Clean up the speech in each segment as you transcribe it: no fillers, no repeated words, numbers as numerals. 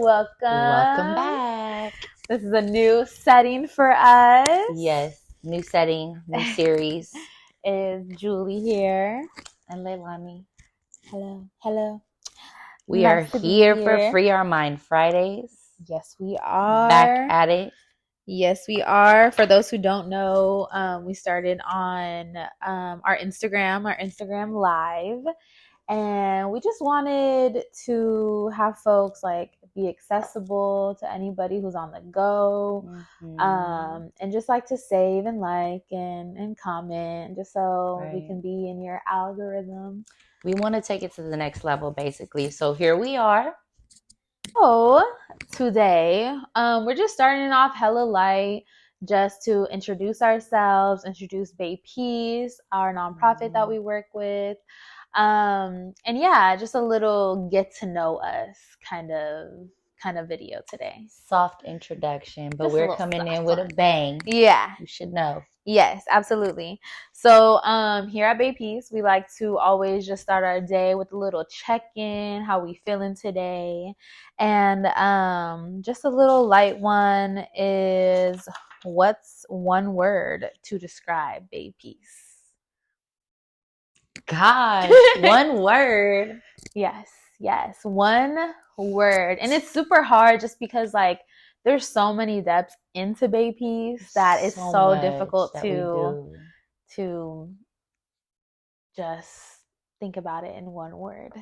Welcome Welcome. back. This is a new setting for us. Yes, new setting, new series. Is Julie here? And Leilani. Hello. We Nice are to be here for here. Free Our Mind Fridays. Yes, we are. Back at it. Yes, we are. For those who don't know, we started on our Instagram Live. And we just wanted to have folks like be accessible to anybody who's on the go, and just like to save and like and comment, just so we can be in your algorithm. We want to take it to the next level, basically. So here we are. So today, we're just starting off hella light, just to introduce ourselves, introduce Bay Peace, our nonprofit that we work with. And yeah, just a little get to know us kind of video today. Soft introduction, but Just we're coming in with a bang. Yeah. You should know. Yes, absolutely. So here at Bay Peace, we like to always just start our day with a little check-in, how we feeling today. And just a little light one is, what's one word to describe Bay Peace? Gosh, one word. Yes, one word. And it's super hard just because like there's so many depths into Bay Peace that it's so difficult to just think about it in one word.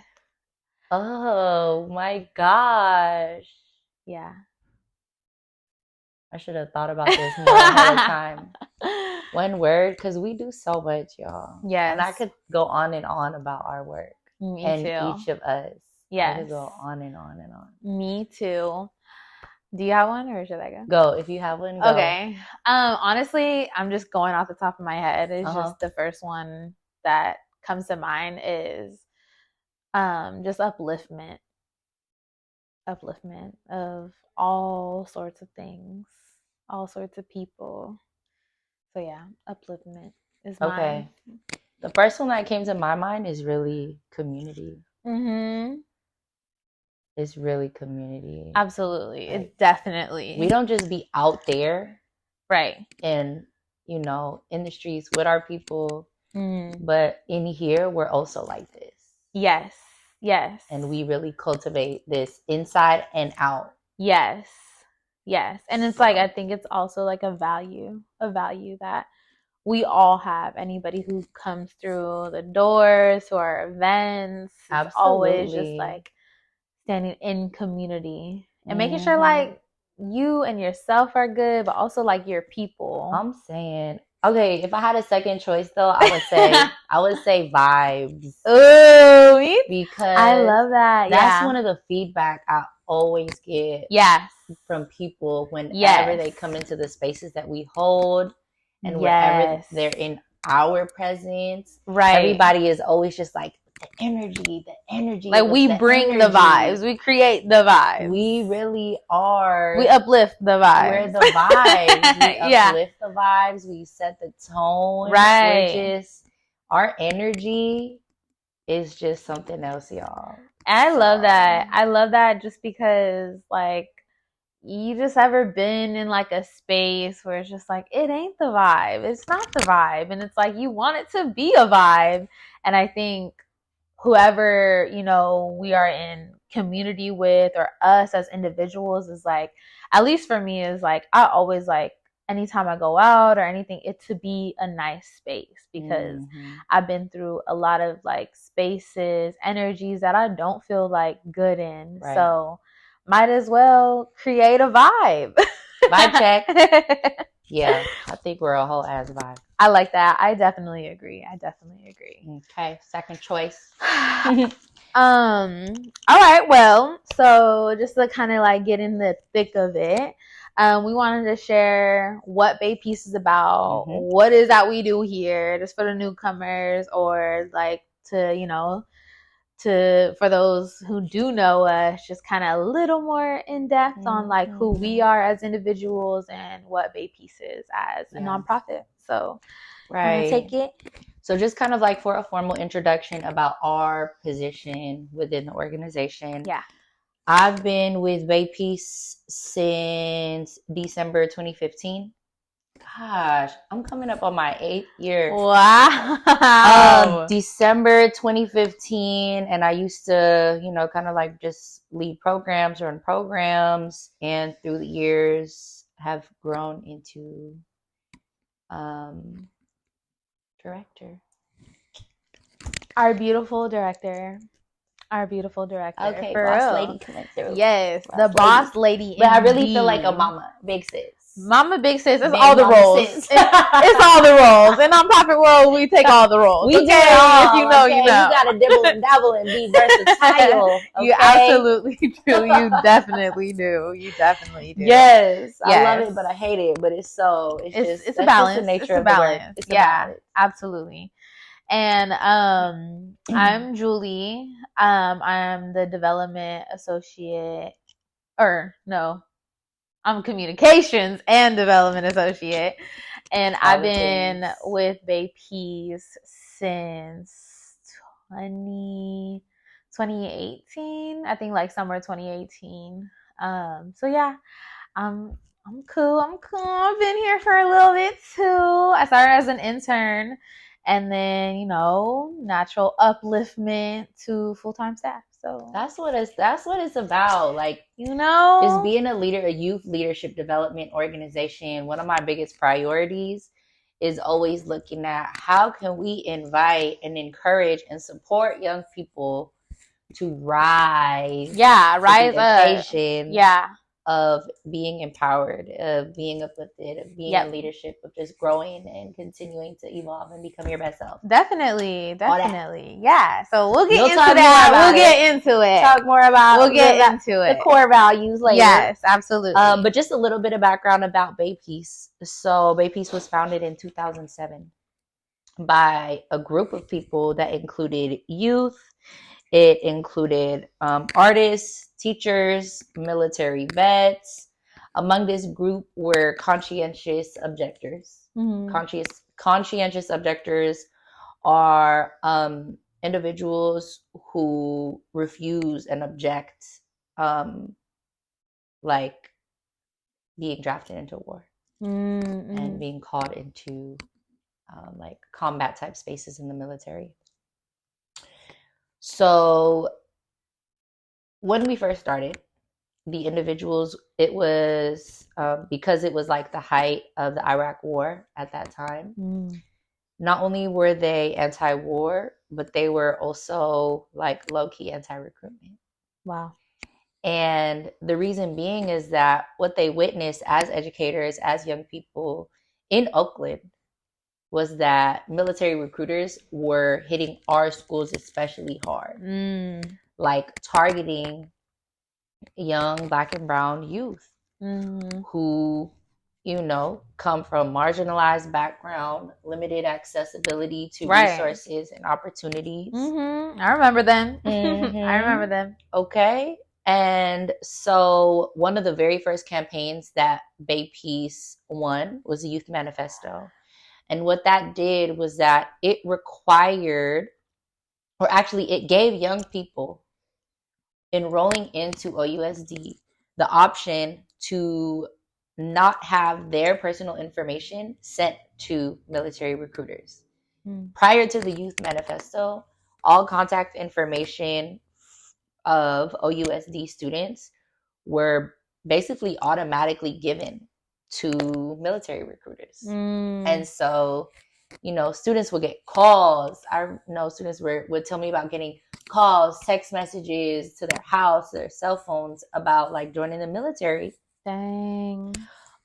Oh my gosh. Yeah. I should have thought about this more ahead of time. One word, because we do so much, y'all. Yes. And I could go on and on about our work. Me and too. Each of us. Yes. I could go on and on and on. Me too. Do you have one, or should I go? Go. If you have one, go. Okay. Honestly, I'm just going off the top of my head. It's just the first one that comes to mind is just upliftment. Upliftment of all sorts of things, all sorts of people. So yeah, upliftment is mine. Okay. The first one that came to my mind is really community. It's really community. Absolutely. Like, it's definitely. We don't just be out there. Right. And, in the streets with our people. But in here, we're also like this. Yes. And we really cultivate this inside and out. Yes. And it's like, I think it's also like a value that we all have. Anybody who comes through the doors to our events is always just like standing in community and making sure like you and yourself are good, but also like your people. I'm saying, okay, if I had a second choice though, I would say vibes. Oh, me? Because I love that. That's one of the feedback I always get. Yes. From people whenever they come into the spaces that we hold and wherever they're in our presence. Right. Everybody is always just like the energy. Like we bring the vibes. We create the vibes. We really are. We uplift the vibes. We're the vibes. We uplift the vibes. We set the tone. Right. Our energy is just something else, y'all. I love that. I love that just because like you just ever been in like a space where it's just like, it ain't the vibe. It's not the vibe. And it's like, you want it to be a vibe. And I think whoever, we are in community with, or us as individuals, is like, at least for me, is like, I always like, anytime I go out or anything, it to be a nice space, because I've been through a lot of like spaces, energies that I don't feel like good in. Right. So might as well create a vibe. Vibe check. Yeah, I think we're a whole ass vibe. I like that. I definitely agree. Okay, second choice. All right, well, so just to kind of like get in the thick of it, we wanted to share what Bay Peace is about. What is that we do here, just for the newcomers, or like to for those who do know us, just kind of a little more in depth on like who we are as individuals and what Bay Peace is as a nonprofit. So right, take it. So just kind of like for a formal introduction about our position within the organization. Yeah. I've been with Bay Peace since December 2015. Gosh, I'm coming up on my 8th year. Wow. December 2015, and I used to, kind of like just lead programs, run programs, and through the years have grown into director. Our beautiful director. Okay, for boss real. lady coming through. Yes, boss lady. But I really feel like a mama, big sis. Mama, big sis. It's all the roles. It's all the roles. In Nonprofit world, we take all the roles. We do it all. If you know, you know. You got to dibble and dabble and be versatile. Okay? You absolutely do. You definitely do. Yes, I love it, but I hate it. But it's a balance. It's a balance. It's a balance. Absolutely. And I'm Juli. I'm the development associate, I'm communications and development associate. And I've been with Bay Peace since 2018. I think like summer 2018. So yeah, I'm cool. I've been here for a little bit too. I started as an intern. And then, natural upliftment to full-time staff. So that's what it's about. Like, is being a leader, a youth leadership development organization. One of my biggest priorities is always looking at how can we invite and encourage and support young people to rise. Yeah, rise up. Yeah. Of being empowered, of being uplifted, of being in leadership, of just growing and continuing to evolve and become your best self. Definitely. Yeah. So we'll get into that. We'll get into it. Talk more about the core values later. Yes, absolutely. But just a little bit of background about Bay Peace. So Bay Peace was founded in 2007 by a group of people that included youth. It included artists, teachers, military vets. Among this group were conscientious objectors. Mm-hmm. Conscientious objectors are individuals who refuse and object, like being drafted into war and being called into like combat type spaces in the military. So when we first started, the individuals, it was because it was like the height of the Iraq War at that time. Not only were they anti-war, but they were also like low-key anti-recruitment. Wow. And the reason being is that what they witnessed as educators, as young people in Oakland, was that military recruiters were hitting our schools especially hard. Like targeting young Black and brown youth who, come from marginalized background, limited accessibility to resources and opportunities. I remember them. I remember them. Okay. And so one of the very first campaigns that Bay Peace won was a youth manifesto. And what that did was that it required, or actually it gave young people enrolling into OUSD the option to not have their personal information sent to military recruiters. Prior to the youth manifesto, all contact information of OUSD students were basically automatically given to military recruiters. And so, students would get calls. I know students would tell me about getting calls, text messages to their house, their cell phones about like joining the military. Dang.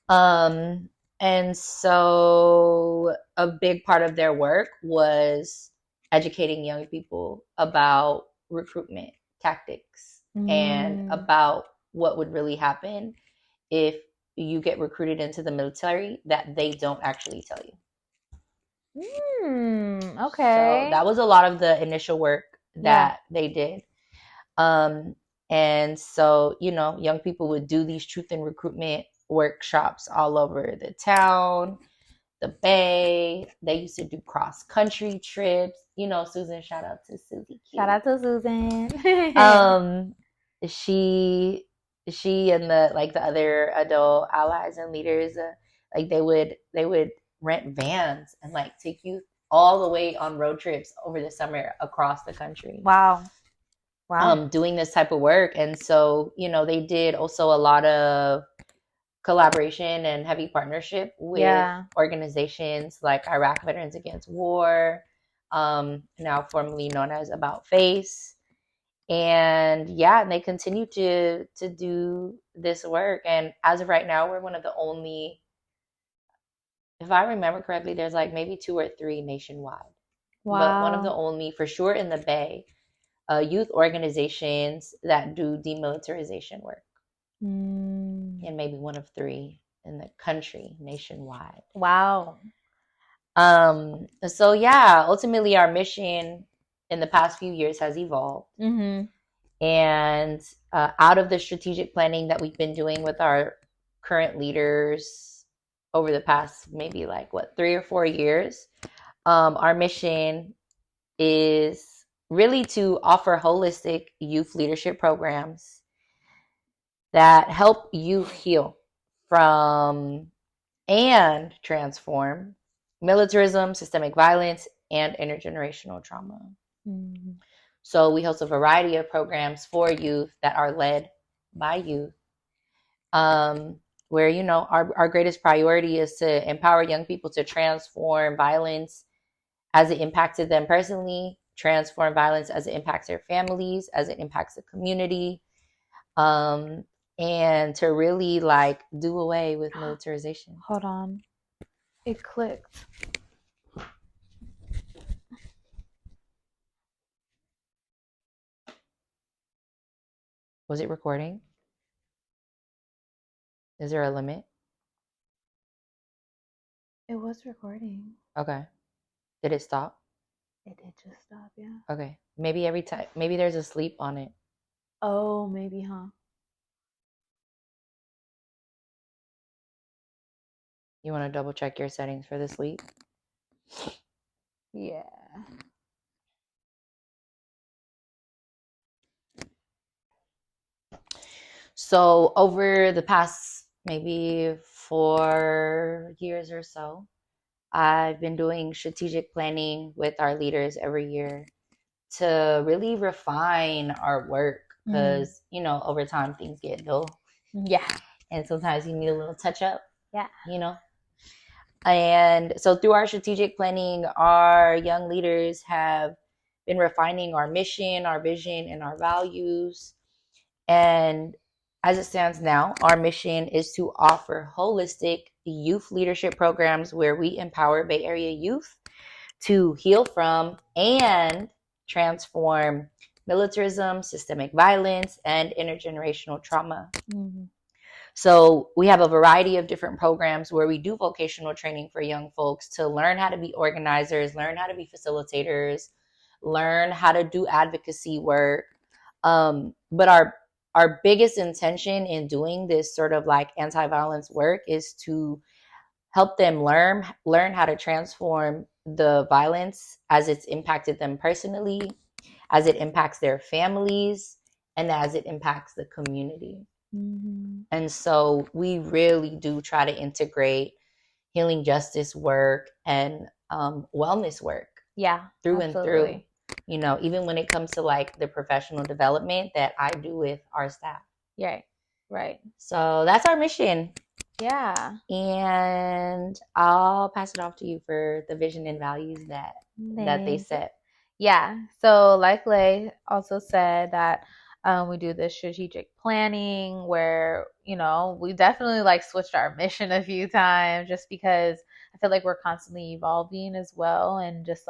And so a big part of their work was educating young people about recruitment tactics and about what would really happen if you get recruited into the military that they don't actually tell you. Okay. So that was a lot of the initial work that they did. And so, young people would do these truth and recruitment workshops all over the town, the Bay. They used to do cross-country trips. Susan, shout out to Susie Q. Shout out to Susan. she and the other adult allies and leaders, like they would rent vans and like take you all the way on road trips over the summer across the country. Wow. Wow. Doing this type of work. And so, they did also a lot of collaboration and heavy partnership with organizations like Iraq Veterans Against War, now formerly known as About Face. And and they continue to do this work. And as of right now, we're one of the only, if I remember correctly, there's like maybe 2 or 3 nationwide. Wow. But one of the only, for sure, in the Bay, youth organizations that do demilitarization work. And maybe one of 3 in the country nationwide. Wow. So ultimately our mission in the past few years has evolved. And out of the strategic planning that we've been doing with our current leaders over the past maybe 3 or 4 years, our mission is really to offer holistic youth leadership programs that help you heal from and transform militarism, systemic violence, and intergenerational trauma. So we host a variety of programs for youth that are led by youth, where our greatest priority is to empower young people to transform violence as it impacted them personally, transform violence as it impacts their families, as it impacts the community, and to really do away with militarization. Hold on. It clicked. Was it recording? Is there a limit? It was recording. Okay. Did it stop? It did just stop, yeah. Okay. Maybe every time, maybe there's a sleep on it. Oh, maybe, huh? You want to double check your settings for the sleep? Yeah. So over the past maybe 4 years or so, I've been doing strategic planning with our leaders every year to really refine our work because, over time things get dull. Yeah. And sometimes you need a little touch up. Yeah. And so through our strategic planning, our young leaders have been refining our mission, our vision, and our values. And as it stands now, our mission is to offer holistic youth leadership programs where we empower Bay Area youth to heal from and transform militarism, systemic violence, and intergenerational trauma. So we have a variety of different programs where we do vocational training for young folks to learn how to be organizers, learn how to be facilitators, learn how to do advocacy work. But our biggest intention in doing this sort of anti-violence work is to help them learn how to transform the violence as it's impacted them personally, as it impacts their families, and as it impacts the community. And so we really do try to integrate healing justice work and wellness work. Yeah, through absolutely. And through. Even when it comes to the professional development that I do with our staff. Right. So that's our mission. Yeah. And I'll pass it off to you for the vision and values that they set. Yeah. So like Lei also said that we do this strategic planning where, we definitely switched our mission a few times just because I feel like we're constantly evolving as well. And just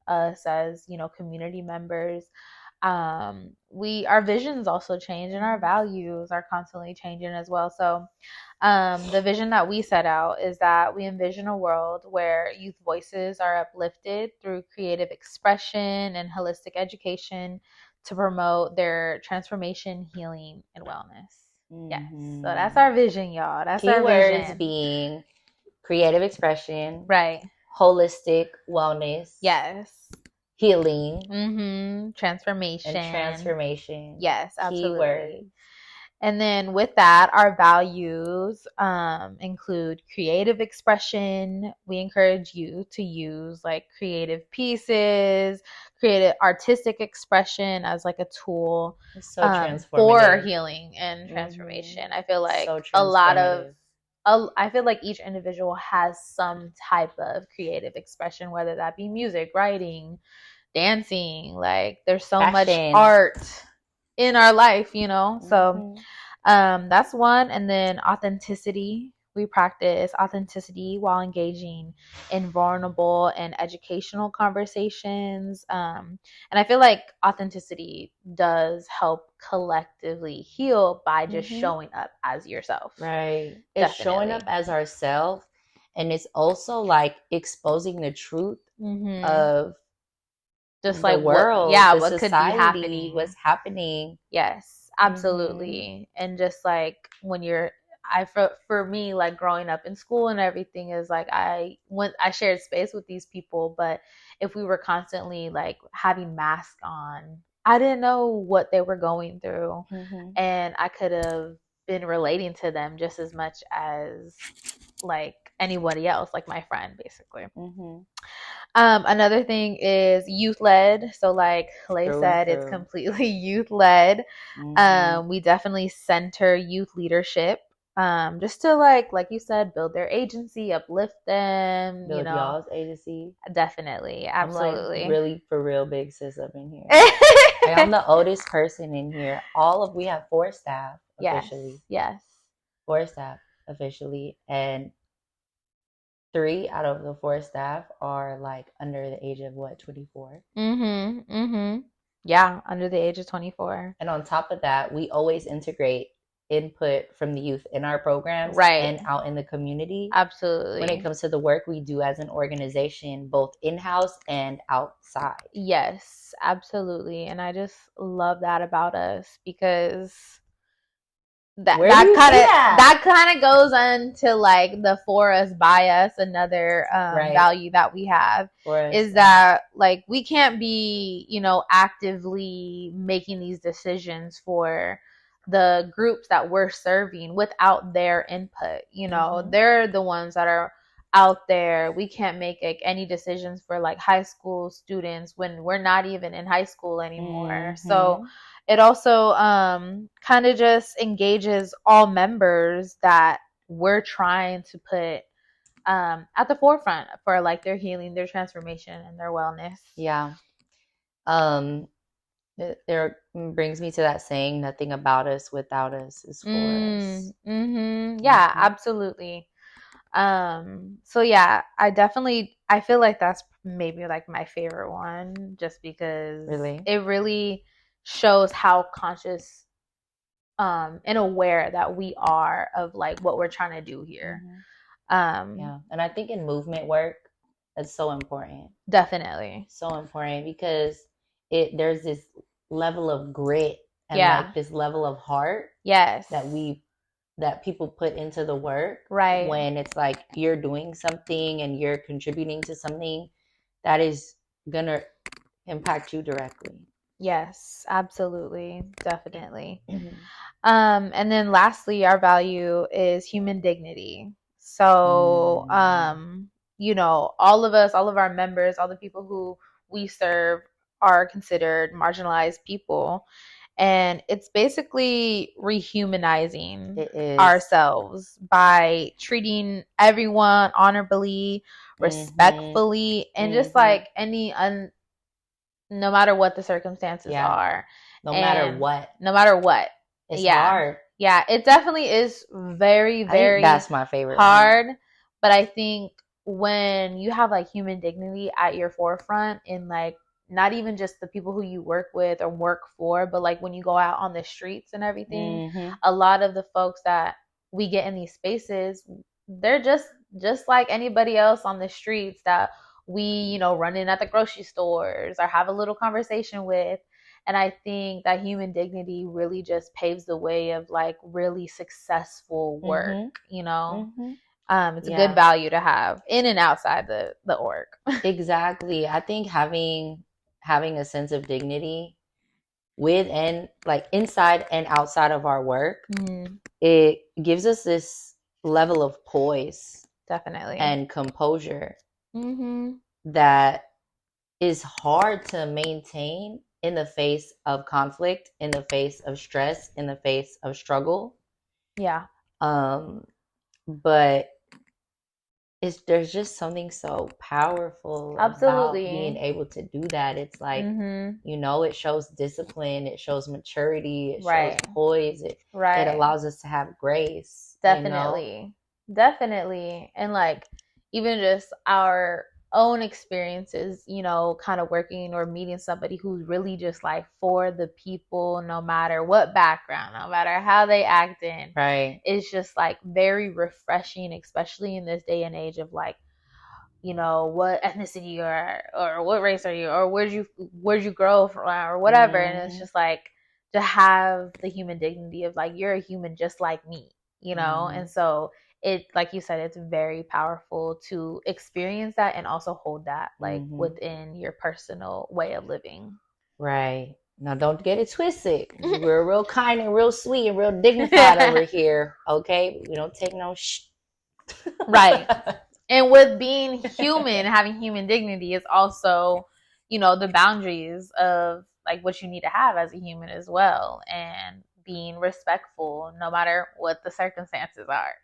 us as, community members, our visions also change and our values are constantly changing as well. So the vision that we set out is that we envision a world where youth voices are uplifted through creative expression and holistic education to promote their transformation, healing, and wellness. Yes. So that's our vision, y'all. That's our vision. Keywords being creative expression. Right. Holistic wellness. Yes. healing, and Transformation. transformation. Yes, Keyword. absolutely. And then with that, our values include creative expression. We encourage you to use like creative pieces, creative artistic expression as like a tool It's so for transformative. healing and Mm-hmm. transformation. I feel like So a lot of transformative. I feel like each individual has some type of creative expression, whether that be music, writing, dancing. Like there's so much Fashion. art in our life, you know? So Mm-hmm. that's one. And then authenticity. We practice authenticity while engaging in vulnerable and educational conversations. And I feel like authenticity does help collectively heal by just Mm-hmm. showing up as yourself. Right. It's showing up Definitely. as ourselves, and it's also like exposing the truth of Just the like what, world, yeah, the what could be society, what's happening. happening. Yes, Mm-hmm. absolutely. And just like when you're for me like growing up in school and everything is like I shared space with these people, but if we were constantly like having masks on, I didn't know what they were going through, Mm-hmm. and I could have been relating to them just as much as like anybody else, like my friend basically. Mm-hmm. Another thing is youth led. So, like Lei Through and said, it's through. completely youth led. Mm-hmm. We definitely center youth leadership, just to like you said, build their agency, uplift them. You Build know, y'all's agency. definitely, I'm like absolutely. really for real big sis up in here. Like I'm the oldest person in here. We have four staff Yes, officially. yes. Four staff officially, and three out of the four staff are like under the age of what, 24. Yeah, under the age of 24. And on top of that, we always integrate input from the youth in our programs Right. and out in the community when it Absolutely. comes to the work we do as an organization, both in-house and outside. Yes, absolutely. And I just love that about us because that Where do that you kind see of that? that kind of goes into like the for us by us, another Right. value that we have For us. is that like we can't be, you know, actively making these decisions for the groups that we're serving without their input. You know, Mm-hmm. they're the ones that are out there. We can't make like any decisions for like high school students when we're not even in high school anymore. So Mm-hmm. it also kind of just engages all members that we're trying to put at the forefront for like their healing, their transformation, and their wellness. Yeah. Um, there brings me to that saying, nothing about us without us is for us. Yeah, Mm-hmm. absolutely. So yeah, I feel like that's maybe like my favorite one just because Really? it really shows how conscious and aware that we are of like what we're trying to do here. Mm-hmm. Um, Yeah. And I think in movement work, it's so important. Definitely. So important because there's this level of grit and Yeah. like this level of heart Yes. that people put into the work Right. when it's like you're doing something and you're contributing to something that is gonna impact you directly. Yes, absolutely. Definitely. And then lastly, our value is human dignity. So, you know, all of us, all of our members, all the people who we serve are considered marginalized people. And it's basically rehumanizing It is. ourselves by treating everyone honorably, Mm-hmm. respectfully, and just Mm-hmm. like no matter what the circumstances Yeah. are. No matter And what. no matter what. It's Yeah. hard. Yeah, it definitely is very, I think very that's my favorite hard. one. But I think when you have like human dignity at your forefront in like not even just the people who you work with or work for, but like when you go out on the streets and everything, Mm-hmm. a lot of the folks that we get in these spaces, they're just like anybody else on the streets that we, you know, run in at the grocery stores or have a little conversation with. And I think that human dignity really just paves the way of like really successful work, Mm-hmm. you know. Mm-hmm. It's a good Yeah. value to have in and outside the org. Exactly. I think having having a sense of dignity with and like inside and outside of our work, it gives us this level of poise, definitely, and composure that is hard to maintain in the face of conflict, in the face of stress, in the face of struggle. Yeah. But there's just something so powerful about being able to do that. It's like, you know, it shows discipline, it shows maturity, it shows poise, it allows us to have grace. Definitely. You know? Definitely. And like, even just our own experiences, you know, kind of working or meeting somebody who's really just like for the people, no matter what background, no matter how they act in. Right. It's just like very refreshing, especially in this day and age of like, you know, what ethnicity you are, or what race are you, or where'd you grow from, or whatever. And it's just like to have the human dignity of like, you're a human just like me, you know? And so it, like you said, it's very powerful to experience that and also hold that like within your personal way of living. Right. Now, don't get it twisted. We're real kind and real sweet and real dignified over here, okay? We don't take no Right. And with being human, having human dignity is also, you know, the boundaries of like what you need to have as a human as well, and being respectful no matter what the circumstances are.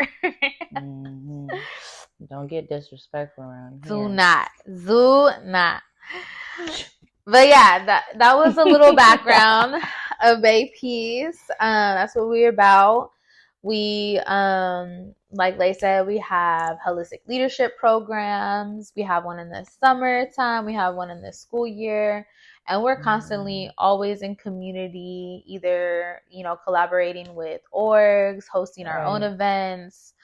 Don't get disrespectful around here. Do not. But yeah, that was a little background of Bay Peace. That's what we're about. We, like Lei said, we have holistic leadership programs. We have one in the summertime. We have one in the school year. And we're constantly always in community, either, you know, collaborating with orgs, hosting our own events.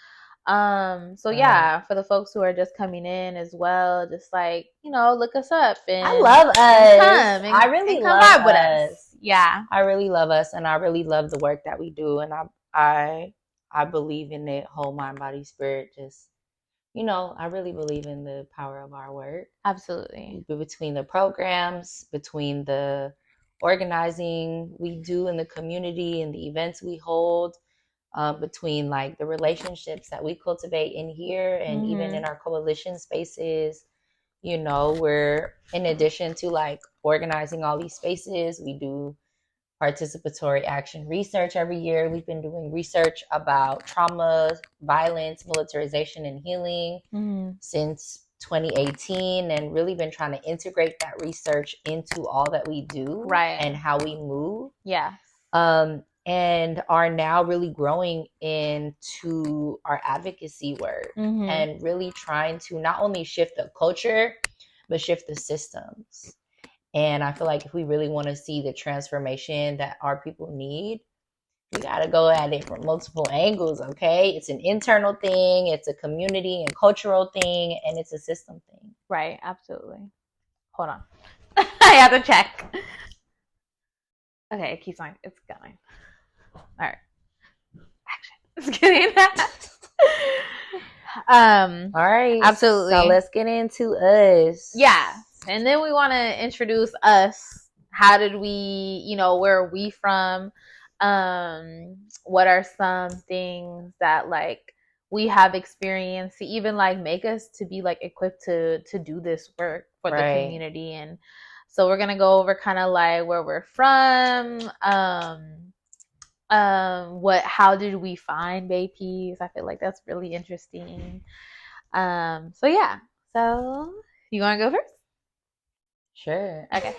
So yeah, for the folks who are just coming in as well, just like, you know, look us up and I love us. I really love with us. Yeah. I really love us, and I really love the work that we do, and I believe in it whole mind, body, spirit. Just, you know, I really believe in the power of our work. Absolutely. Between the programs, between the organizing we do in the community and the events we hold, between like the relationships that we cultivate in here and even in our coalition spaces. You know, we're, in addition to like organizing all these spaces, we do participatory action research every year. We've been doing research about trauma, violence, militarization, and healing since 2018, and really been trying to integrate that research into all that we do and how we move. Yeah. And are now really growing into our advocacy work and really trying to not only shift the culture, but shift the systems. And I feel like if we really want to see the transformation that our people need, we got to go at it from multiple angles, okay? It's an internal thing, it's a community and cultural thing, and it's a system thing. Right, absolutely. Hold on. I have to check. Okay, it keeps on. It's going. All right. Action. Just kidding. All right. Absolutely. So let's get into us. Yeah. And then we want to introduce us. How did we, you know, where are we from? What are some things that like we have experienced to even like make us to be like equipped to do this work for the community? And so we're gonna go over kind of like where we're from, how did we find Bay Peace? I feel like that's really interesting. So yeah. So you wanna go first? Sure. Okay.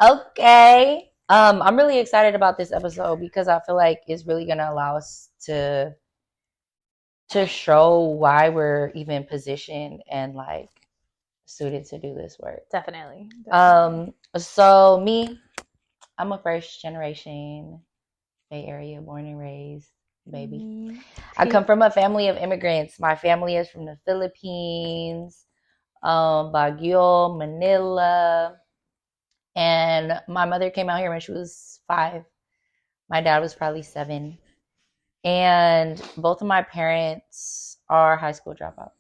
Okay. I'm really excited about this episode because I feel like it's really gonna allow us to show why we're even positioned and like suited to do this work. Definitely. So me, I'm a first generation Bay Area born and raised baby. I come from a family of immigrants. My family is from the Philippines, Baguio, Manila. And my mother came out here when she was 5. My dad was probably 7. And both of my parents are high school dropouts.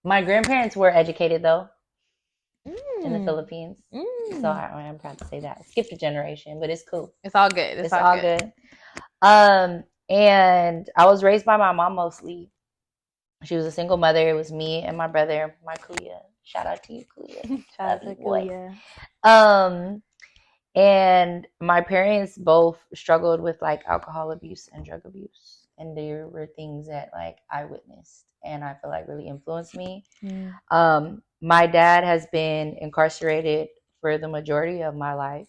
My grandparents were educated though. in the Mm. Philippines. So I am proud to say that. Skipped a generation, but it's cool. It's all good. It's all good. And I was raised by my mom mostly. She was a single mother. It was me and my brother, my Kuya. Shout out to you, Kuya. Shout out to boy. Kuya. And my parents both struggled with like alcohol abuse and drug abuse. And there were things that like I witnessed and I feel like really influenced me. My dad has been incarcerated for the majority of my life.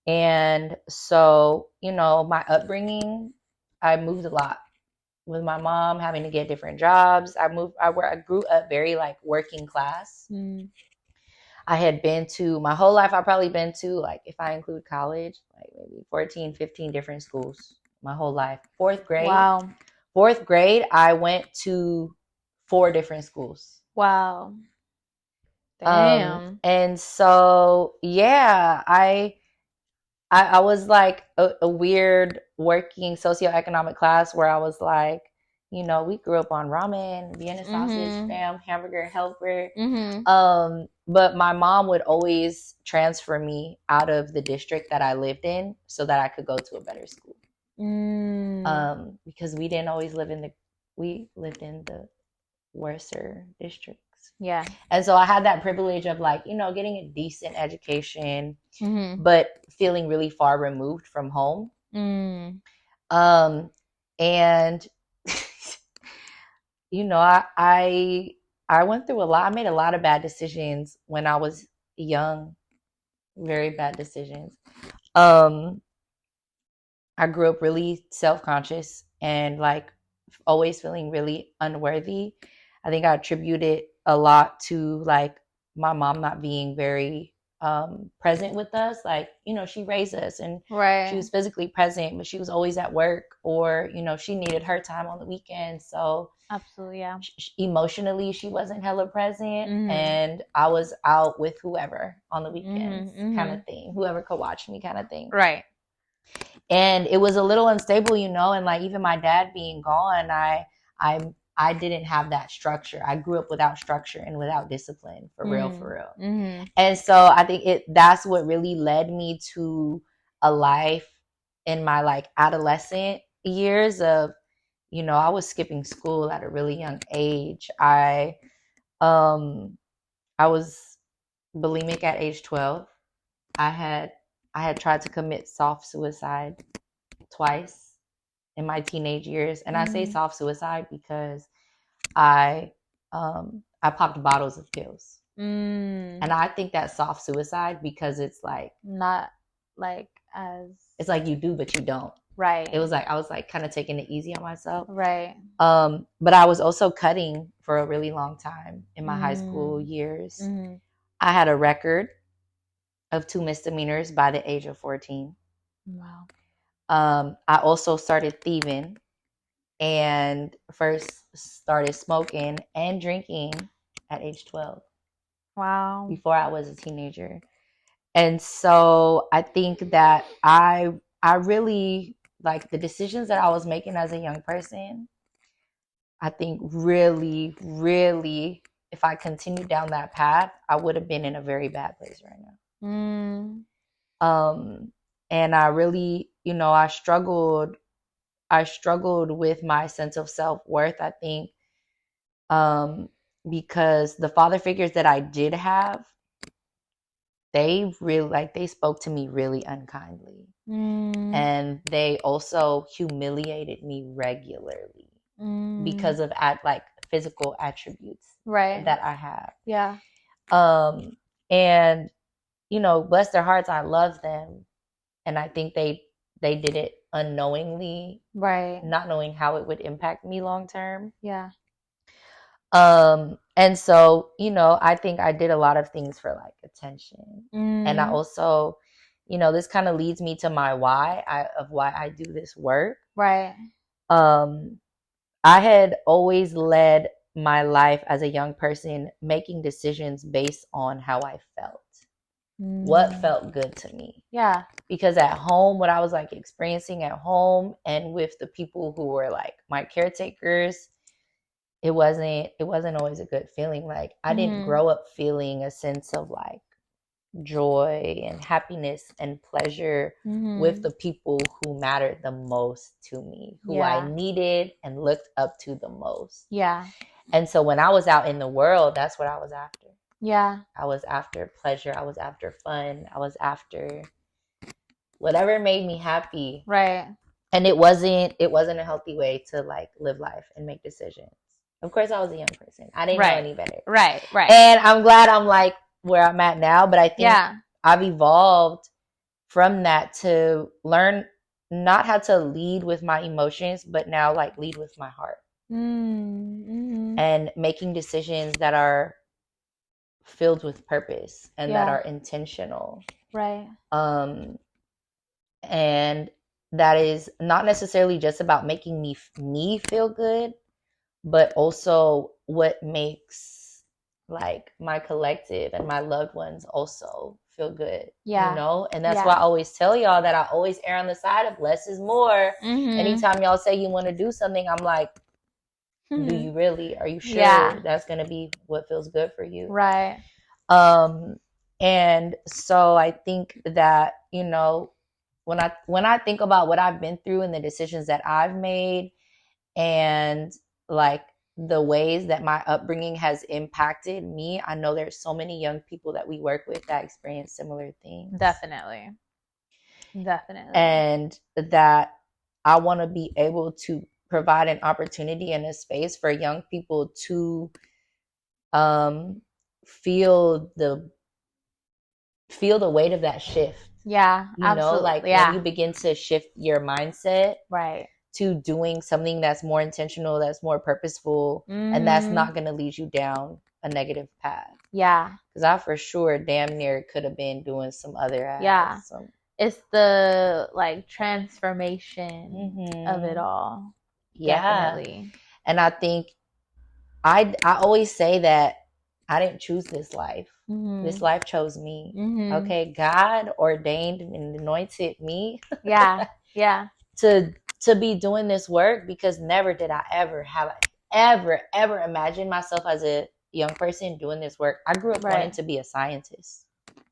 And so, my upbringing, I moved a lot with my mom having to get different jobs. I grew up very like working class. I had been to my whole life. I've probably been to, like, if I include college, like maybe 14, 15 different schools my whole life. Fourth grade. Wow. Fourth grade, I went to 4 different schools. Wow. Damn. And so, yeah, I was like a weird working socioeconomic class where I was like, we grew up on ramen, Vienna sausage, fam, hamburger helper. But my mom would always transfer me out of the district that I lived in so that I could go to a better school. Because we didn't always we lived in the worser districts. Yeah. And so I had that privilege of like, getting a decent education, but feeling really far removed from home. And I went through a lot. I made a lot of bad decisions when I was young, very bad decisions. I grew up really self-conscious and like always feeling really unworthy. I think I attribute it a lot to like my mom not being very present with us. Like, she raised us and she was physically present, but she was always at work or, she needed her time on the weekend. So absolutely, yeah. Emotionally, she wasn't hella present, and I was out with whoever on the weekends, kind of thing. Whoever could watch me, kind of thing. Right. And it was a little unstable, and like even my dad being gone, I didn't have that structure. I grew up without structure and without discipline, for real. And so I think that's what really led me to a life in my like adolescent years of, I was skipping school at a really young age. I was bulimic at age 12. I had tried to commit soft suicide twice in my teenage years. And I say soft suicide because I popped bottles of pills. And I think that's soft suicide because it's like not like as it's like you do but you don't. Right. It was like I was like kind of taking it easy on myself. Right. But I was also cutting for a really long time in my high school years. I had a record of 2 misdemeanors by the age of 14. Wow. I also started thieving and first started smoking and drinking at age 12. Wow. Before I was a teenager. And so I think that I really like the decisions that I was making as a young person. I think really, really, if I continued down that path, I would have been in a very bad place right now. And I really, I struggled with my sense of self-worth, I think, because the father figures that I did have, they really they spoke to me really unkindly. And they also humiliated me regularly because of like physical attributes that I have. Yeah. And bless their hearts, I love them. And I think they did it unknowingly, right, not knowing how it would impact me long term. Yeah. And so, I think I did a lot of things for like attention. And I also, this kind of leads me to my why I do this work. Right. I had always led my life as a young person making decisions based on how I felt. What felt good to me. Yeah. Because at home, what I was like experiencing at home and with the people who were like my caretakers, it wasn't always a good feeling. Like I didn't Mhm. grow up feeling a sense of like joy and happiness and pleasure with Mhm. the people who mattered the most to me, who I Yeah. needed and looked up to the most. Yeah. And so when I was out in the world, that's what I was after. Yeah. I was after pleasure, I was after fun, I was after whatever made me happy. Right. And it wasn't a healthy way to like live life and make decisions. Of course I was a young person. I didn't know Right. any better. Right. Right. And I'm glad I'm like where I'm at now, but I think Yeah. I've evolved from that to learn not how to lead with my emotions, but now like lead with my heart Mm-hmm. and making decisions that are filled with purpose and that Yeah. are intentional. Right. Um, and that is not necessarily just about making me feel good, but also what makes like my collective and my loved ones also feel good, Yeah. and that's why I Yeah. always tell y'all that I always err on the side of less is more. Mm-hmm. Anytime y'all say you want to do something, I'm like, do you really? Are you sure Yeah. that's going to be what feels good for you? Right. um and so I think that when I think about what I've been through and the decisions that I've made, and like the ways that my upbringing has impacted me, I know there's so many young people that we work with that experience similar things. Definitely. Definitely. And that I want to be able to provide an opportunity and a space for young people to um, feel the weight of that shift. Yeah, Like absolutely. when you Yeah. begin to shift your mindset Right. to doing something that's more intentional, that's more purposeful, and that's Mm-hmm. not going to lead you down a negative path. Yeah. Because I for sure damn near could have been doing some other ass. Yeah. It's the like transformation of it all. Yeah. Definitely. And I think I always say that I didn't choose this life. Mm-hmm. This life chose me. Mm-hmm. Okay, God ordained and anointed me Yeah. Yeah. to be doing this work, because never did I ever imagine myself as a young person doing this work. I grew up wanting Right. to be a scientist.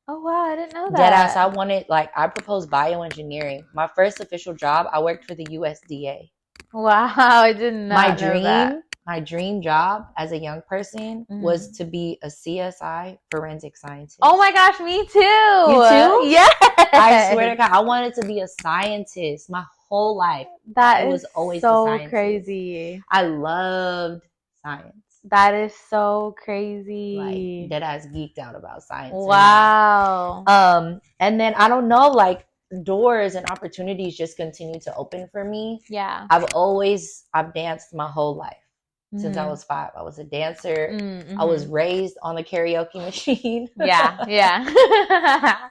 Oh wow, I didn't know Deadass, that. I proposed bioengineering. My first official job, I worked for the USDA. Wow, I did My not know that. dream job as a young person was to be a CSI forensic scientist. Oh my gosh, me too. You too? Yes. I swear to God, I wanted to be a scientist my whole life. That It is was always a so scientist. Crazy. I loved science. That is so crazy. Like that I was geeked out about science. Wow. And then I don't know, like doors and opportunities just continue to open for me. Yeah. I've danced my whole life. Since I Mhm. was 5. I was a dancer. Mhm. I was raised on the karaoke machine. Yeah, yeah.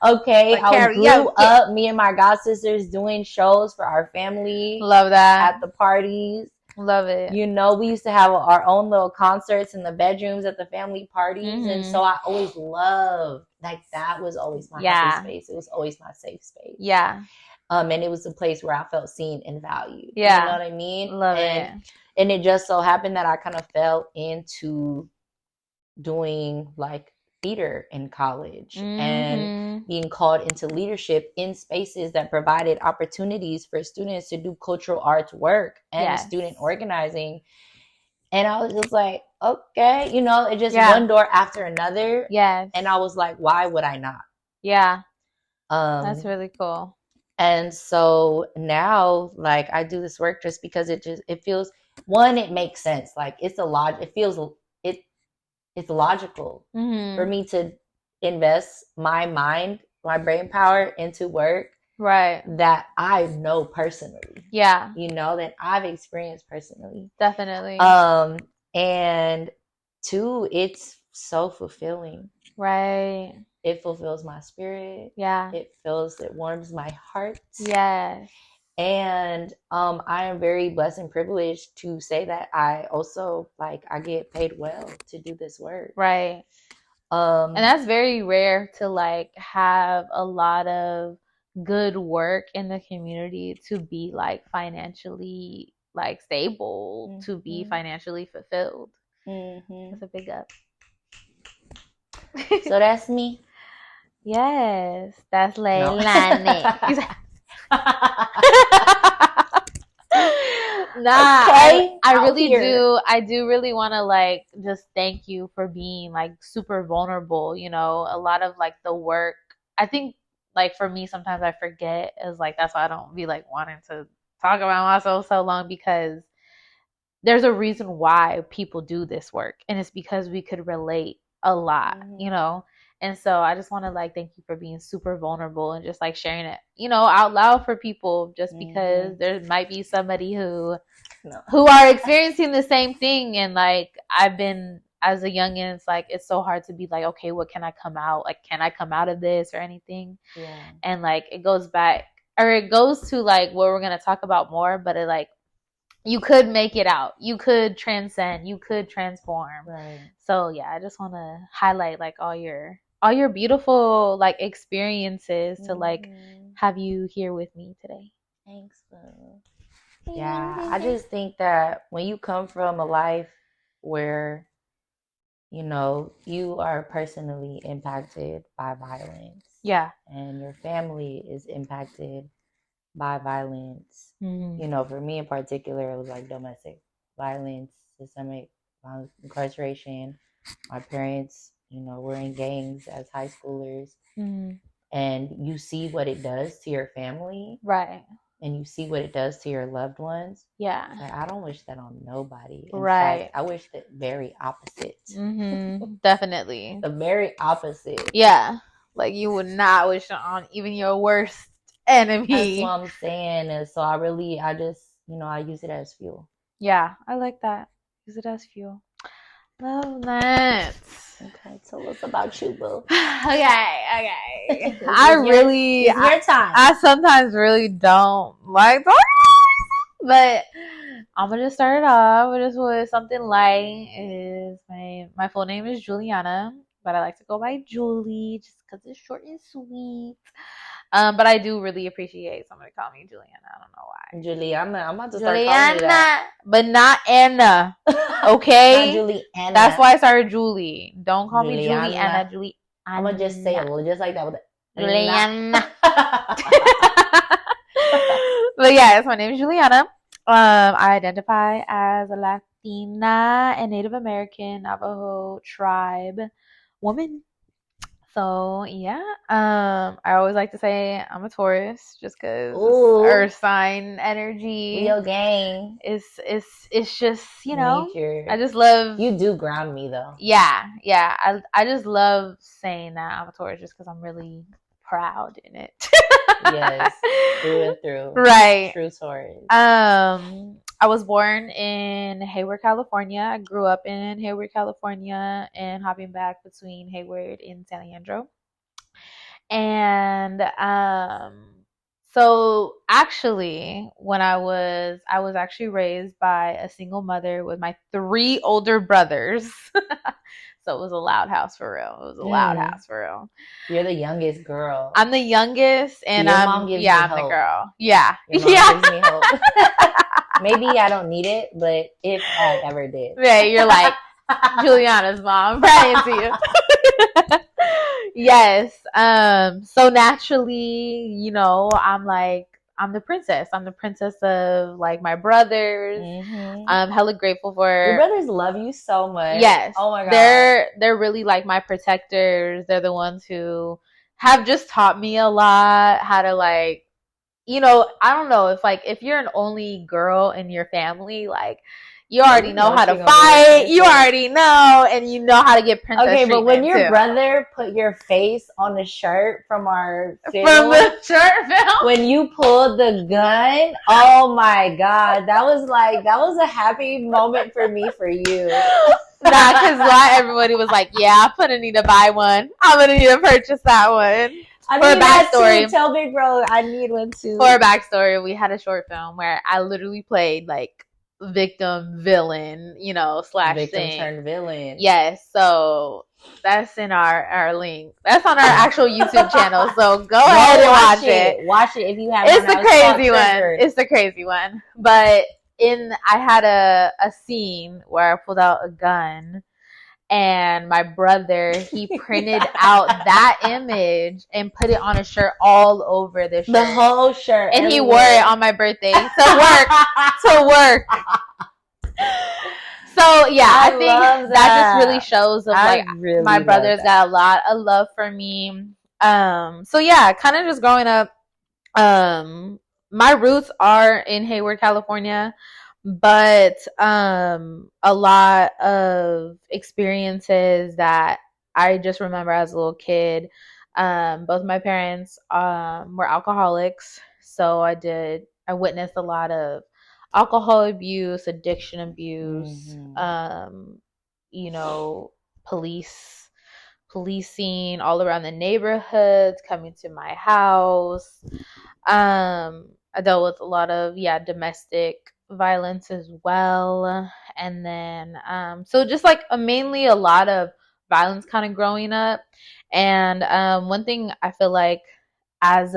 Okay, Like I grew karaoke. up, me and my god sisters doing shows for our family Love that. at the parties. Love it. We used to have our own little concerts in the bedrooms at the family parties. And so I always loved, like, that was always my happy space. It was always my safe space. Yeah. And it was a place where I felt seen and valued. Yeah. You know what I mean? Love it. And it just so happened that I kind of fell into doing like theater in college and being called into leadership in spaces that provided opportunities for students to do cultural arts work and student organizing. And I was just like, okay, it just one door after another. Yes. And I was like, why would I not? Yeah. That's really cool. And so now, like, I do this work just because it feels, one, it makes sense. Like, it's logical for me to invest my mind, my brain power into work that I know personally. Yeah. That I've experienced personally. Definitely. And 2, it's so fulfilling. Right. It fulfills my spirit. Yeah. It warms my heart. Yes. And I am very blessed and privileged to say that I also, like, I get paid well to do this work. Right. And that's very rare to, like, have a lot of good work in the community to be, like, financially like stable to be financially fulfilled. That's a big up. So that's me. Yes, that's Leilani. Nah, okay, I really do. I do really want to like just thank you for being like super vulnerable. You know, a lot of like the work. I think like for me, sometimes I forget is like that's why I don't be like wanting to talk about myself so long, because there's a reason why people do this work, and it's because we could relate a lot, you know. And so I just want to like thank you for being super vulnerable and just like sharing it, you know, out loud for people, just because there might be somebody who are experiencing the same thing. And like I've been as a youngin', it's like it's so hard to be like, okay, what can I come out? Like, can I come out of this or anything? Yeah. And like it goes back, or it goes to like what we're gonna talk about more, but it like you could make it out, you could transcend, you could transform. Right. So yeah, I just want to highlight like all your beautiful like experiences to like have you here with me today. Thanks, love. Yeah, I just think that when you come from a life where, you know, you are personally impacted by violence. Yeah. And your family is impacted by violence. You know, for me in particular, it was like domestic violence, systemic violence, incarceration. My parents, you know, were in gangs as high schoolers. And you see what it does to your family. Right. And you see what it does to your loved ones. Yeah. Like, I don't wish that on nobody. In fact, I wish the very opposite. Definitely. The very opposite. Yeah. Like you would not wish it on even your worst enemy. That's what I'm saying. And so I just, you know, I use it as fuel. Yeah, I like that. Use it as fuel. Love that. Okay, tell us about you, boo. Okay. It's your time. I sometimes really don't like talking, but I'm gonna just start it off just with something light. Is my full name is Juliana, but I like to go by Julie just because it's short and sweet. But I do really appreciate somebody calling me Juliana. I don't know why. Juliana, I'm about to start calling you that. But not Anna. Okay? Not Juliana. That's why I started Julie. Don't call me Juliana. Juliana. I'm gonna just say it just like that with it. Juliana. But yes, my name is Juliana. I identify as a Latina and Native American Navajo tribe woman. So yeah, I always like to say I'm a Taurus just because Earth sign energy. Leo gang. It's just, you know, nature. I just love. You do ground me though. Yeah. I just love saying that I'm a Taurus just because I'm really proud in it. Yes, through and through. Right. True Taurus. I was born in Hayward, California. I grew up in Hayward, California, and hopping back between Hayward and San Leandro. And so actually, when I was actually raised by a single mother with my 3 older brothers. So it was a loud house for real. It was a loud house for real. You're the youngest girl. I'm the youngest, and Your I'm mom gives me I'm hope. the girl. Yeah. Your mom gives me hope. Maybe I don't need it, but if I ever did. Yeah, you're like Juliana's mom. Praying to you. Yes. So naturally, you know, I'm the princess. I'm the princess of like my brothers. I'm hella grateful for. Your brothers love you so much. Yes. Oh my god. They're really like my protectors. They're the ones who have just taught me a lot how to like, you know, I don't know if you're an only girl in your family, like you already know how to fight. You already know, and you know how to get princess treatment. But when your brother put your face on the shirt from our film, the shirt film, when you pulled the gun, oh my god, that was a happy moment for me for you. Nah, because not everybody was like, yeah, I'm gonna need to buy one. I'm gonna need to purchase that one. I need that too. Tell Big Bro I need one too. For a backstory, we had a short film where I literally played like victim, villain, you know, / victim turned villain. Yes, so that's in our link. That's on our actual YouTube channel. So go ahead and watch it. Watch it if you haven't. It's the crazy one. It's the crazy one. But I had a scene where I pulled out a gun, and my brother, he printed out that image and put it on a shirt all over the shirt. The whole shirt. And everywhere. He wore it on my birthday to work. So yeah, I think that just really shows of like really my brother's got a lot of love for me. So yeah, kind of just growing up, my roots are in Hayward, California, but a lot of experiences that I just remember as a little kid. Both my parents were alcoholics, so I witnessed a lot of alcohol abuse, addiction abuse, you know, policing all around the neighborhoods, coming to my house. I dealt with a lot of domestic violence as well, and then so just like mainly a lot of violence kind of growing up. And one thing I feel like as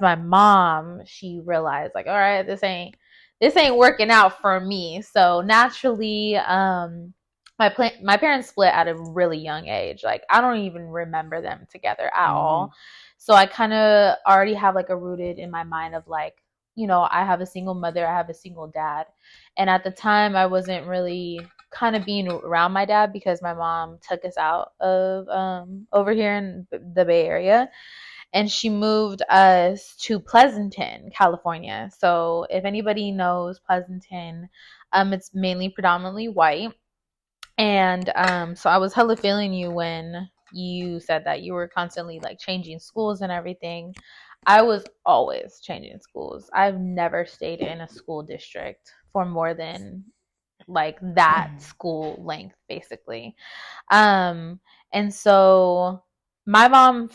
my mom, she realized like, all right, this ain't working out for me. So naturally, my parents split at a really young age. Like I don't even remember them together at all. So I kind of already have like a rooted in my mind of like, you know, I have a single mother, I have a single dad. And at the time I wasn't really kind of being around my dad because my mom took us out of over here in the Bay Area. And she moved us to Pleasanton, California. So if anybody knows Pleasanton, it's mainly predominantly white. And so I was hella feeling you when you said that you were constantly like changing schools and everything. I was always changing schools. I've never stayed in a school district for more than like that school length, basically. And so my mom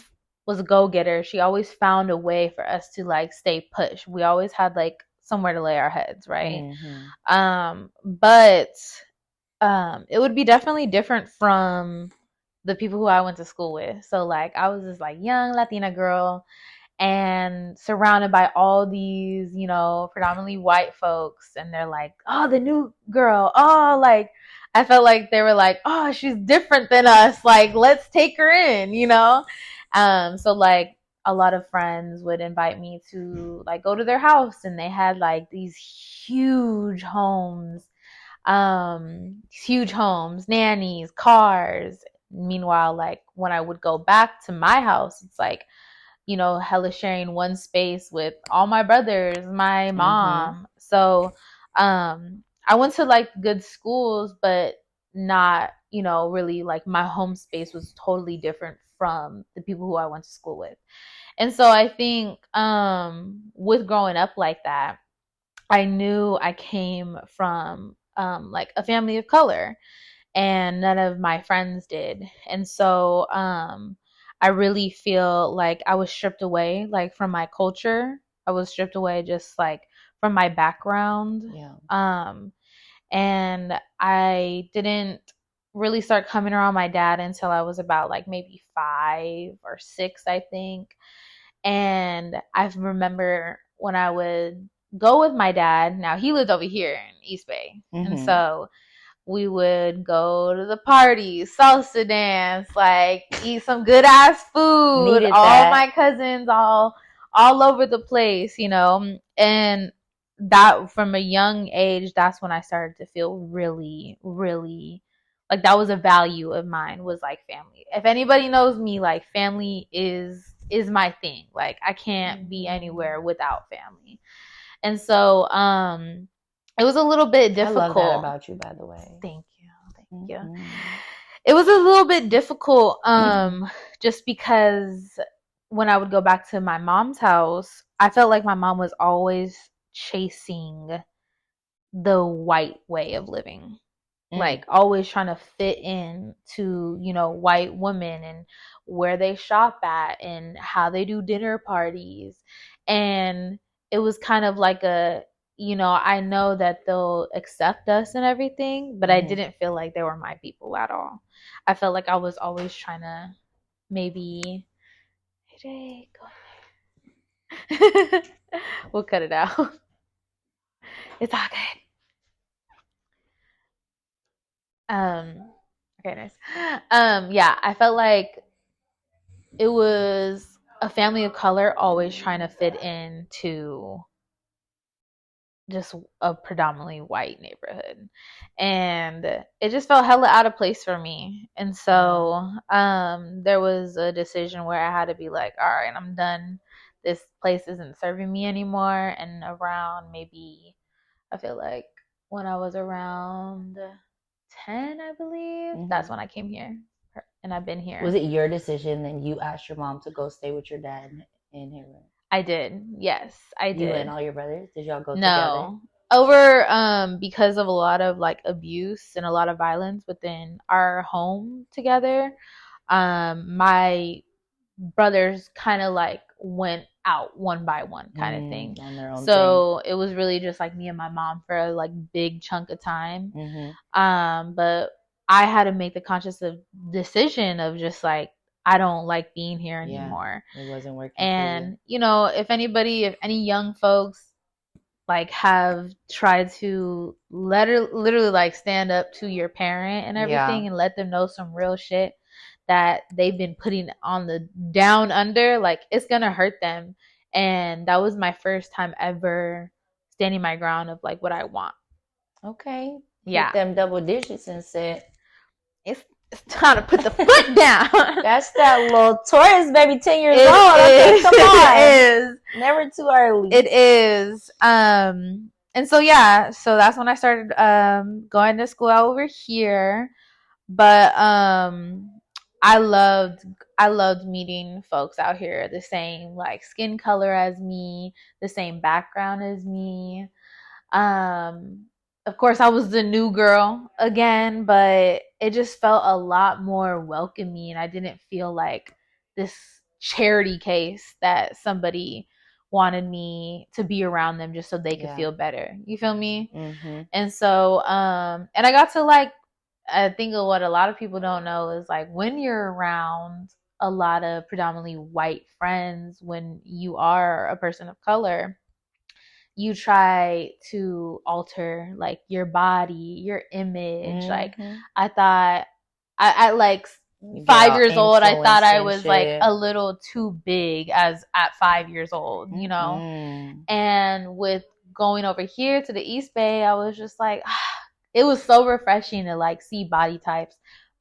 was a go-getter. She always found a way for us to like stay pushed. We always had like somewhere to lay our heads, right? But it would be definitely different from the people who I went to school with. So like I was this like young Latina girl and surrounded by all these, you know, predominantly white folks, and they're like, oh, the new girl. Oh, like I felt like they were like, oh, she's different than us. Like, let's take her in, you know? So like a lot of friends would invite me to like go to their house, and they had like these huge homes, nannies, cars. Meanwhile, like when I would go back to my house, it's like, you know, hella sharing one space with all my brothers, my mom. So I went to like good schools, but not, you know, really like my home space was totally different from the people who I went to school with. And so I think with growing up like that, I knew I came from like a family of color, and none of my friends did. And so I really feel like I was stripped away like from my culture. I was stripped away just like from my background. And I didn't really start coming around my dad until I was about like maybe 5 or 6, I think. And I remember when I would go with my dad. Now he lived over here in East Bay. And so we would go to the parties, salsa dance, like eat some good ass food. All my cousins all over the place, you know. And that from a young age, that's when I started to feel really, really like that was a value of mine, was like family. If anybody knows me, like family is my thing. Like I can't be anywhere without family. And so it was a little bit difficult. I love that about you, by the way. Thank you. It was a little bit difficult just because when I would go back to my mom's house, I felt like my mom was always chasing the white way of living. Like always trying to fit in to, you know, white women and where they shop at and how they do dinner parties. And it was kind of like a, you know, I know that they'll accept us and everything, but I didn't feel like they were my people at all. I felt like I was always trying to maybe, hey Jay, go ahead. We'll cut it out. It's all good. Okay, nice. Yeah, I felt like it was a family of color always trying to fit into just a predominantly white neighborhood, and it just felt hella out of place for me. And so there was a decision where I had to be like, all right, I'm done, this place isn't serving me anymore. And around, maybe, I feel like when I was around 10, I believe, that's when I came here, and I've been here. Was it your decision then you asked your mom to go stay with your dad in here? I did. Yes, I did. You and all your brothers? Did y'all go together? No. Over because of a lot of like abuse and a lot of violence within our home together, my brothers kind of like went out one by one kind of thing. On their own so thing. It was really just like me and my mom for a like big chunk of time. But I had to make the conscious decision of just like, I don't like being here anymore. It wasn't working. And you know, if any young folks like have tried to literally like stand up to your parent and everything, and let them know some real shit that they've been putting on the down under, like, it's gonna hurt them. And that was my first time ever standing my ground of like what I want. Okay. Yeah. Hit them double digits and said, it's time to put the foot down. That's that little Taurus baby, 10 years old. Okay, come on. It is. Never too early. It is. And so yeah, so that's when I started going to school over here. But I loved meeting folks out here the same like skin color as me, the same background as me. Of course, I was the new girl again, but it just felt a lot more welcoming. I didn't feel like this charity case that somebody wanted me to be around them just so they could feel better. You feel me? And so, and I got to like, I think what a lot of people don't know is like when you're around a lot of predominantly white friends, when you are a person of color, you try to alter like your body, your image. Like I thought, I like 5 years old, I thought I was like a little too big at 5 years old, you know? And with going over here to the East Bay, I was just like, it was so refreshing to like see body types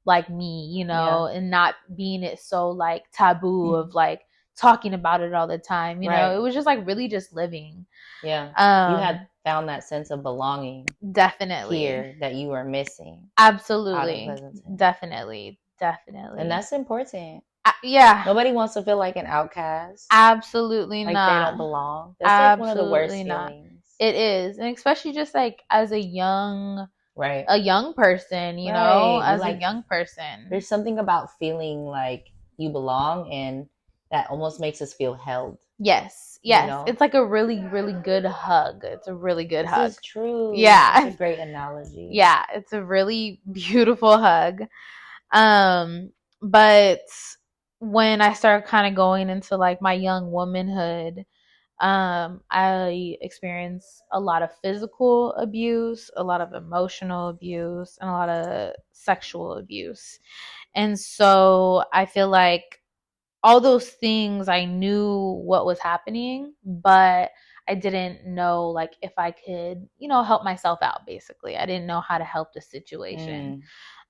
like me, you know, and not being it so like taboo of like talking about it all the time, you know. It was just like really just living. Yeah. You had found that sense of belonging. Definitely. Here that you were missing. Absolutely. Definitely. And that's important. Yeah. Nobody wants to feel like an outcast. Absolutely like not. Like they don't belong. That's like one of the worst feelings. It is. And especially just like as a young person, you know, as like, a young person. There's something about feeling like you belong, and that almost makes us feel held. Yes. You know? It's like a really, really good hug. It's a really good hug. This is true. Yeah. It's a great analogy. Yeah. It's a really beautiful hug. But when I started kind of going into like my young womanhood, I experienced a lot of physical abuse, a lot of emotional abuse, and a lot of sexual abuse. And so I feel like all those things, I knew what was happening, but I didn't know like if I could, you know, help myself out. Basically, I didn't know how to help the situation.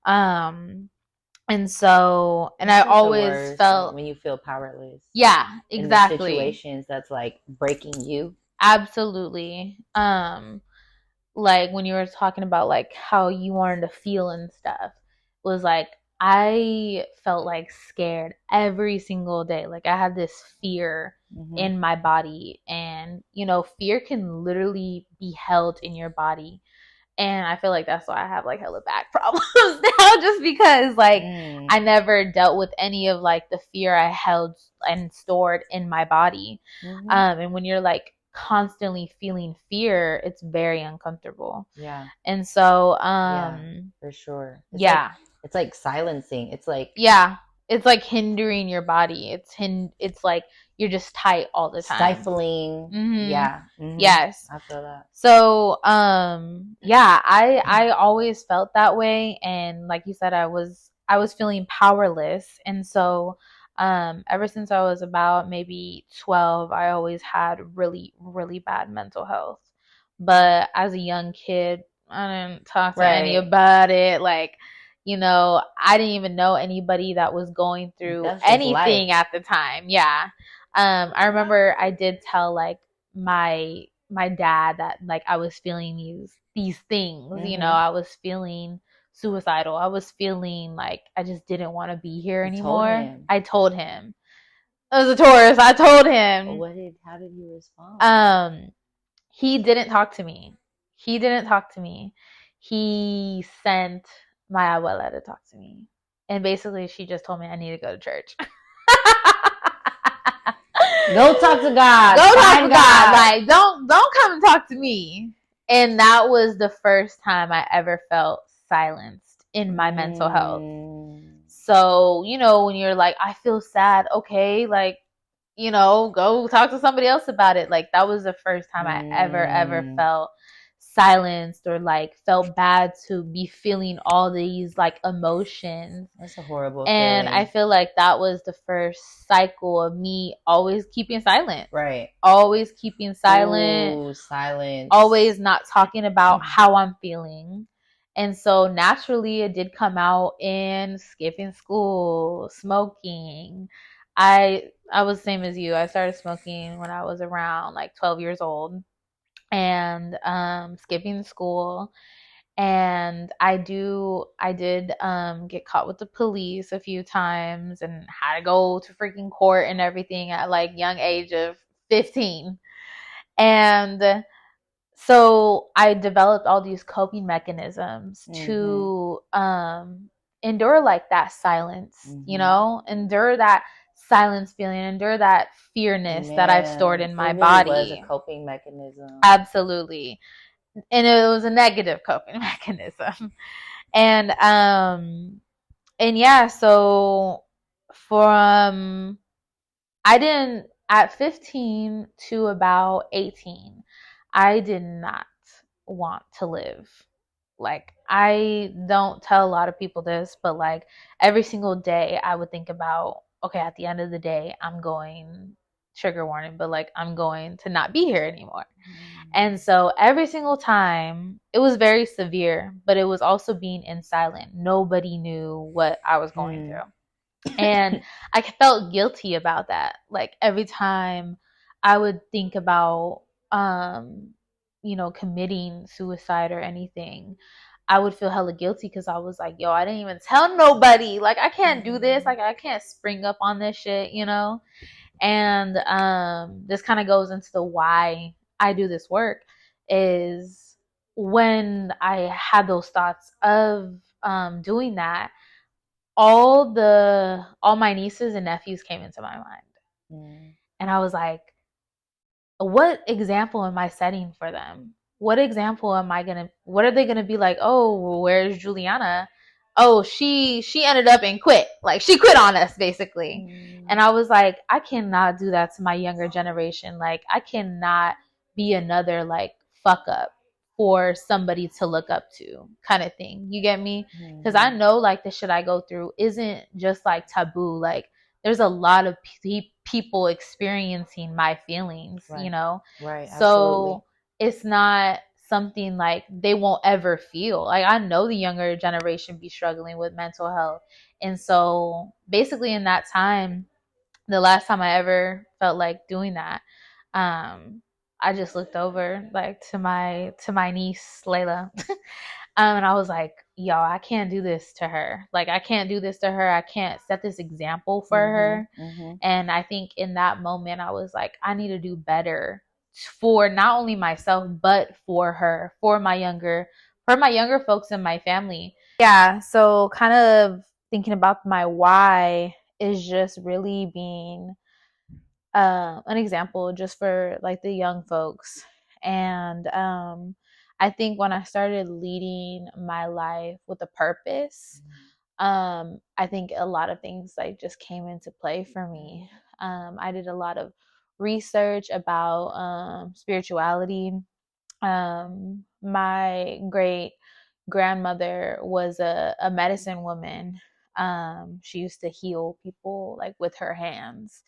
And so, and I always felt when you feel powerless. Yeah, exactly. In situations that's like breaking you. Absolutely. Like when you were talking about like how you wanted to feel and stuff, was like I felt like scared every single day. Like I had this fear in my body, and you know, fear can literally be held in your body. And I feel like that's why I have like hella back problems now, just because like I never dealt with any of like the fear I held and stored in my body. And when you're like constantly feeling fear, it's very uncomfortable. Yeah. And so for sure. It's like silencing. It's like it's like hindering your body. It's like you're just tight all the time. Stifling. Yeah. Yes. I feel that. So, yeah, I always felt that way, and like you said, I was feeling powerless, and so, ever since I was about maybe 12, I always had really, really bad mental health. But as a young kid, I didn't talk to any about it. Like, I didn't even know anybody that was going through anything at the time. Yeah. I remember I did tell like my dad that like I was feeling these things, I was feeling suicidal. I was feeling like I just didn't want to be here anymore. I told him. As a Taurus, I told him. How did he respond? He didn't talk to me. He didn't talk to me. He sent my abuela to talk to me. And basically she just told me I need to go to church. Go talk to God. Go talk to God. Like don't come and talk to me. And that was the first time I ever felt silenced in my mental health. So, when you're like, I feel sad, okay, like, go talk to somebody else about it. Like that was the first time I ever felt silenced or like felt bad to be feeling all these like emotions. That's a horrible feeling. I feel like that was the first cycle of me always keeping silent. Right. Always keeping silent. Ooh, silence. Always not talking about how I'm feeling. And so naturally it did come out in skipping school, smoking. I was the same as you. I started smoking when I was around like 12 years old, and skipping school. And I did get caught with the police a few times and had to go to freaking court and everything at like young age of 15. And so I developed all these coping mechanisms to endure like that silence, endure that silence feeling, endure that fearness that I've stored in my body. It was a coping mechanism. Absolutely. And it was a negative coping mechanism. And yeah, so from at 15 to about 18, I did not want to live. Like, I don't tell a lot of people this, but like every single day I would think about, okay, at the end of the day, I'm going, trigger warning, but like I'm going to not be here anymore. And so every single time, it was very severe, but it was also being in silent. Nobody knew what I was going through. And I felt guilty about that. Like every time I would think about, committing suicide or anything, I would feel hella guilty because I was like, yo, I didn't even tell nobody. Like, I can't do this. Like, I can't spring up on this shit, And this kind of goes into the why I do this work is when I had those thoughts of doing that, all my nieces and nephews came into my mind. And I was like, what example am I setting for them? What example what are they gonna be like? Oh, where's Juliana? Oh, she ended up and quit. Like she quit on us basically. And I was like, I cannot do that to my younger generation. Like I cannot be another like fuck up for somebody to look up to kind of thing. You get me? Because I know like the shit I go through isn't just like taboo. Like there's a lot of people experiencing my feelings, Right. So it's not something like they won't ever feel. Like I know the younger generation be struggling with mental health. And so basically in that time, the last time I ever felt like doing that, I just looked over like to my niece Layla. And I was like, yo, I can't do this to her. Like, I can't do this to her. I can't set this example for her. And I think in that moment, I was like, I need to do better for not only myself, but for her, for my younger folks in my family. Yeah. So kind of thinking about my why is just really being an example just for like the young folks. And I think when I started leading my life with a purpose, I think a lot of things like just came into play for me. I did a lot of research about spirituality. My great grandmother was a medicine woman. She used to heal people like with her hands.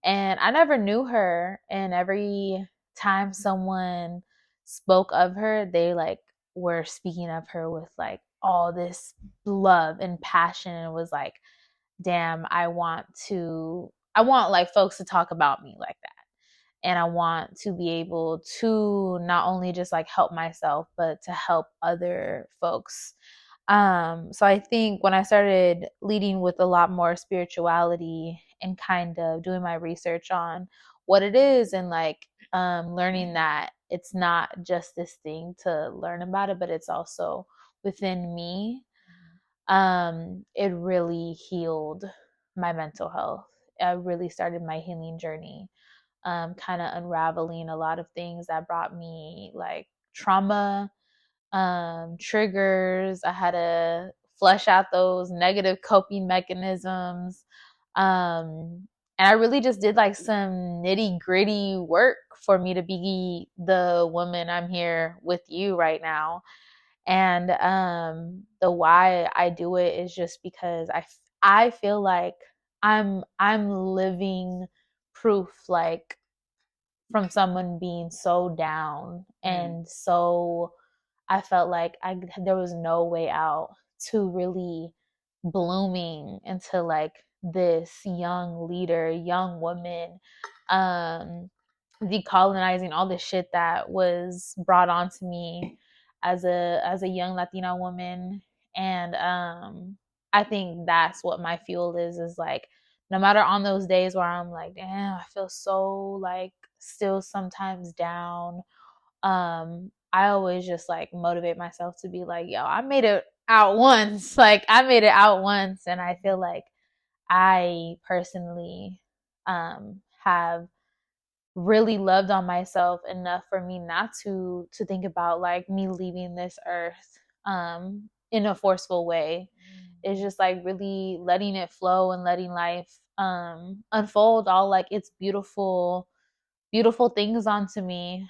And I never knew her. And every time someone spoke of her, they like were speaking of her with like all this love and passion, and it was like, damn, I want like folks to talk about me like that. And I want to be able to not only just like help myself, but to help other folks. So I think when I started leading with a lot more spirituality and kind of doing my research on what it is, and like learning that it's not just this thing to learn about it, but it's also within me, it really healed my mental health. I really started my healing journey, kind of unraveling a lot of things that brought me like trauma, triggers. I had to flesh out those negative coping mechanisms. And I really just did like some nitty gritty work for me to be the woman I'm here with you right now. And the why I do it is just because I feel like I'm living proof, like from someone being so down and so I felt like there was no way out, to really blooming into like this young leader, young woman, um, decolonizing all the shit that was brought onto me as a young Latina woman. And I think that's what my fuel is like, no matter on those days where I'm like, damn, I feel so like still sometimes down, I always just like motivate myself to be like, yo, I made it out once. Like I made it out once. And I feel like I personally have really loved on myself enough for me not to think about like me leaving this earth in a forceful way. It's just like really letting it flow and letting life unfold all like its beautiful things onto me.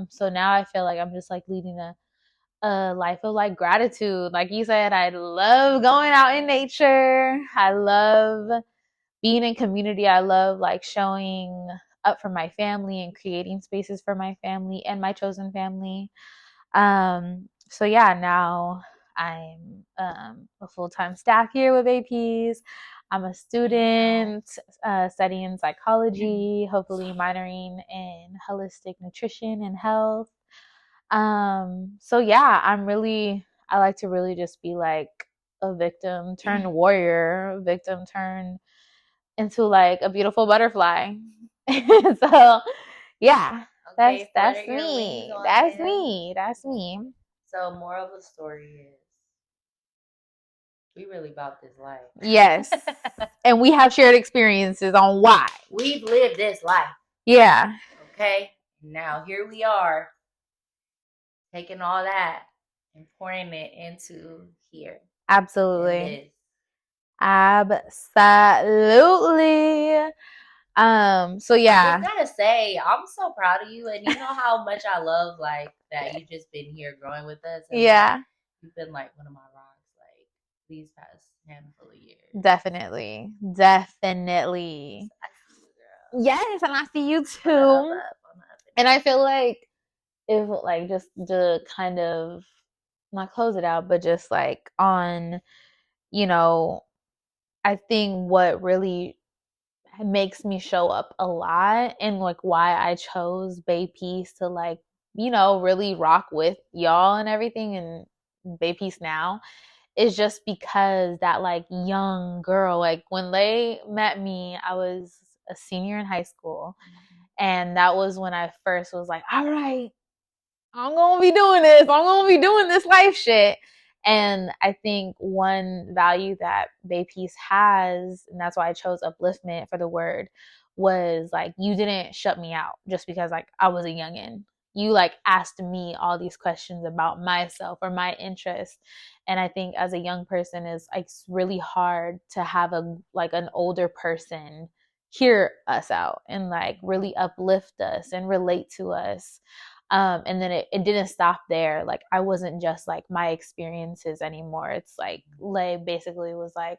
So now I feel like I'm just like leading a life of like gratitude. Like you said, I love going out in nature. I love being in community. I love like showing up for my family and creating spaces for my family and my chosen family. So yeah, now I'm a full-time staff here with APs. I'm a student studying psychology, hopefully minoring in holistic nutrition and health. So yeah, I like to really just be like a victim turned warrior, victim turned into like a beautiful butterfly. So yeah, Okay, that's flutter your wings me. on That's them. me. That's me. So, moral of the story is we really about this life. Yes. And we have shared experiences on why. We've lived this life. Yeah. Okay? Now here we are, taking all that and pouring it into here. Absolutely. Absolutely. So yeah. I just gotta say, I'm so proud of you, and you know how much I love like that you just been here growing with us, and Yeah. like, you've been like one of my rocks like these past handful of years. Definitely. Definitely. I see you, girl. Yes, and I see you too. And I feel like if like just to kind of not close it out, but just like on, you know, I think what really makes me show up a lot and like why I chose Bay Peace to like, really rock with y'all and everything, and Bay Peace now is just because that like young girl, like when they met me, I was a senior in high school. And that was when I first was like, all right, I'm gonna be doing this. I'm gonna be doing this life shit. And I think one value that Bay Peace has, and that's why I chose upliftment for the word, was like you didn't shut me out just because like I was a youngin. you like asked me all these questions about myself or my interests. And I think as a young person is like really hard to have a like an older person hear us out and like really uplift us and relate to us. And then it didn't stop there. Like I wasn't just like my experiences anymore. It's like Lei basically was like,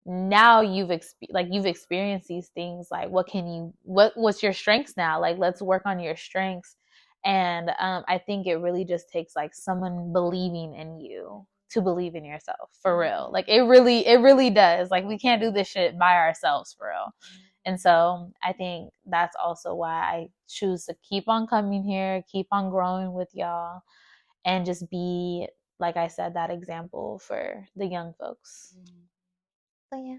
now you've experienced these things, like what's your strengths now, like let's work on your strengths. And I think it really just takes like someone believing in you to believe in yourself for real. Like it really does. Like we can't do this shit by ourselves for real. And so I think that's also why I choose to keep on coming here, keep on growing with y'all, and just be, like I said, that example for the young folks. So yeah,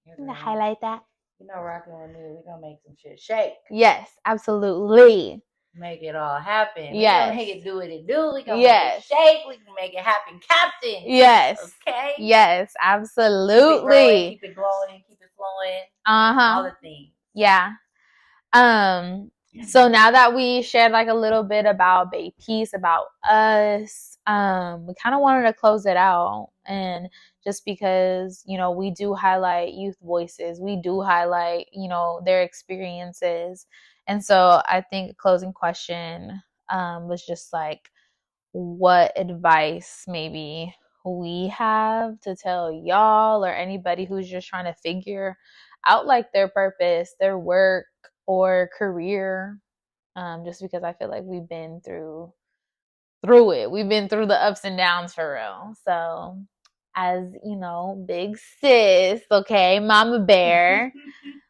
Yeah, I'm gonna girl. highlight that. You know, rocking with me, we gonna make some shit shake. Yes, absolutely. Make it all happen. We Yes. gonna make it do what it do. We gonna Yes. make it shake. We can make it happen, Captain. Yes. Okay. Yes, Keep it growing, absolutely. keep it glowing, keep it flowing. Uh-huh. All the things. Yeah. So now that we shared like a little bit about Bay Peace, about us, we kind of wanted to close it out. And just because, you know, we do highlight youth voices, we do highlight, you know, their experiences. And so I think a closing question was just like, what advice maybe we have to tell y'all or anybody who's just trying to figure out like their purpose, their work or career. Just because I feel like we've been through it. We've been through the ups and downs for real. So as you know, big sis, okay, mama bear,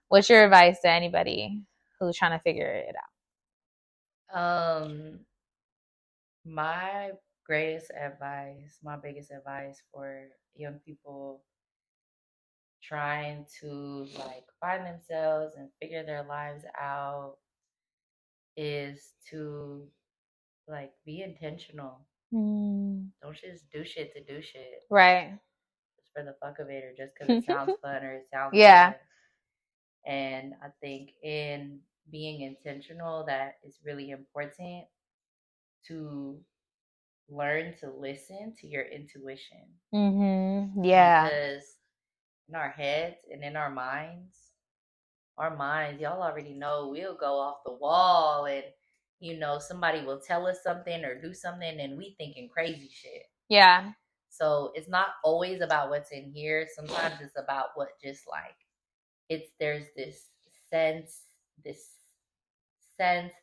what's your advice to anybody who's trying to figure it out? My greatest advice, my biggest advice for young people trying to like find themselves and figure their lives out is to like be intentional. Don't just do shit to do shit. Right. Just for the fuck of it or just because it sounds fun or it sounds yeah. good. And I think in being intentional, that is really important to learn to listen to your intuition. Yeah. Because in our heads and in our minds, y'all already know we'll go off the wall and you know somebody will tell us something or do something and we thinking crazy shit. Yeah. So it's not always about what's in here. Sometimes it's about what just like there's sense, this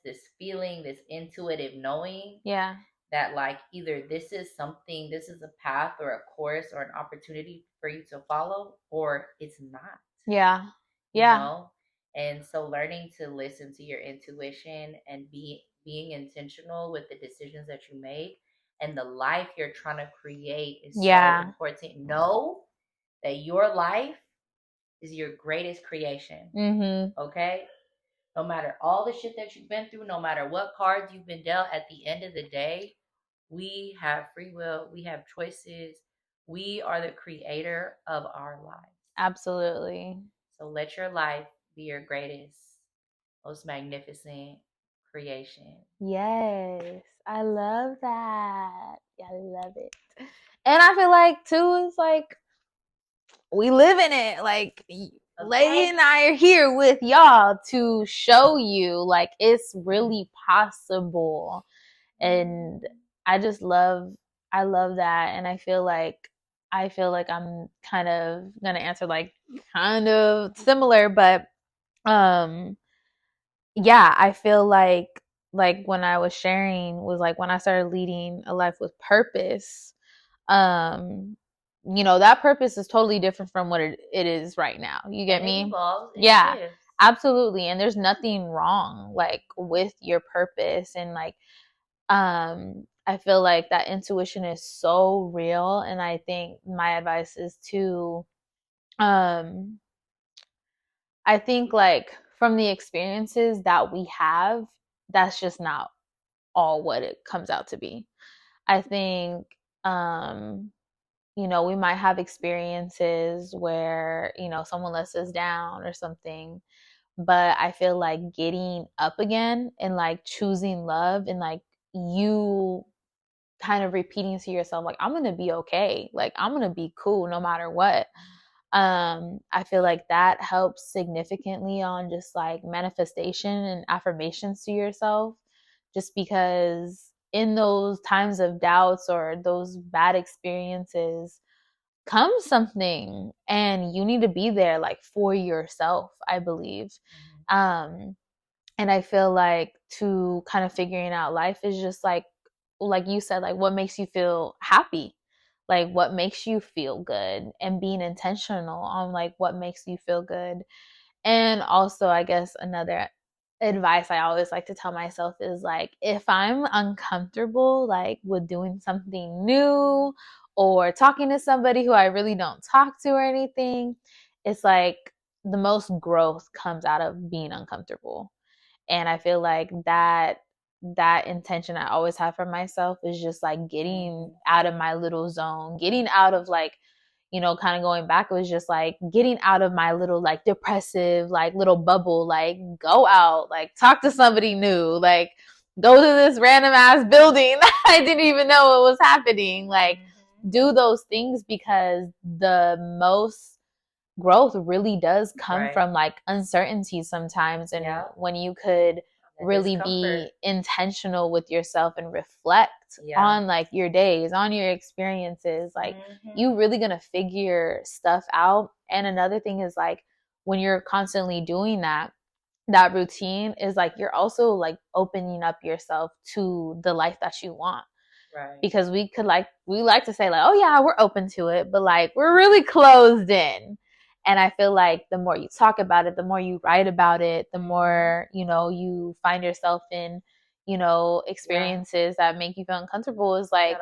this feeling, this intuitive knowing. Yeah. That like either this is something, this is a path or a course or an opportunity for you to follow, or it's not. Yeah. Yeah. You know? And so learning to listen to your intuition and being intentional with the decisions that you make and the life you're trying to create is so important. Know that your life is your greatest creation. Okay? No matter all the shit that you've been through, no matter what cards you've been dealt, at the end of the day, we have free will, we have choices. We are the creator of our lives. Absolutely. So let your life be your greatest, most magnificent creation. Yes. I love that. I love it. And I feel like too, it's like we live in it. Like Lei and I are here with y'all to show you like it's really possible. And I love that. And I feel like I'm kind of gonna answer like kind of similar, but yeah, I feel like when I was sharing was like when I started leading a life with purpose, you know, that purpose is totally different from what it is right now. You get me? Evolves, yeah, shifts. Absolutely. And there's nothing wrong like with your purpose. And like I feel like that intuition is so real. And I think my advice is to I think like from the experiences that we have, that's just not all what it comes out to be. I think you know, we might have experiences where, you know, someone lets us down or something, but I feel like getting up again and like choosing love and like you kind of repeating to yourself like I'm gonna be okay, like I'm gonna be cool no matter what. I feel like that helps significantly on just like manifestation and affirmations to yourself, just because in those times of doubts or those bad experiences comes something and you need to be there like for yourself, I believe. um and I feel like to kind of figuring out life is just like you said, like what makes you feel happy, like what makes you feel good, and being intentional on like what makes you feel good. And also, I guess another advice I always like to tell myself is like, if I'm uncomfortable, like with doing something new or talking to somebody who I really don't talk to or anything, it's like the most growth comes out of being uncomfortable. And I feel like that intention I always have for myself is just like getting out of my little zone, getting out of like, kind of going back, it was just like getting out of my little like depressive like little bubble, like go out, like talk to somebody new, like go to this random ass building that I didn't even know what was happening, like do those things, because the most growth really does come from like uncertainty sometimes, and when you could really be intentional with yourself and reflect on like your days, on your experiences, like you really gonna figure stuff out. And another thing is like when you're constantly doing that routine is like you're also like opening up yourself to the life that you want. Right. Because we like to say like, oh yeah, we're open to it, but like we're really closed in. And I feel like the more you talk about it, the more you write about it, the more, you find yourself in, experiences that make you feel uncomfortable, is like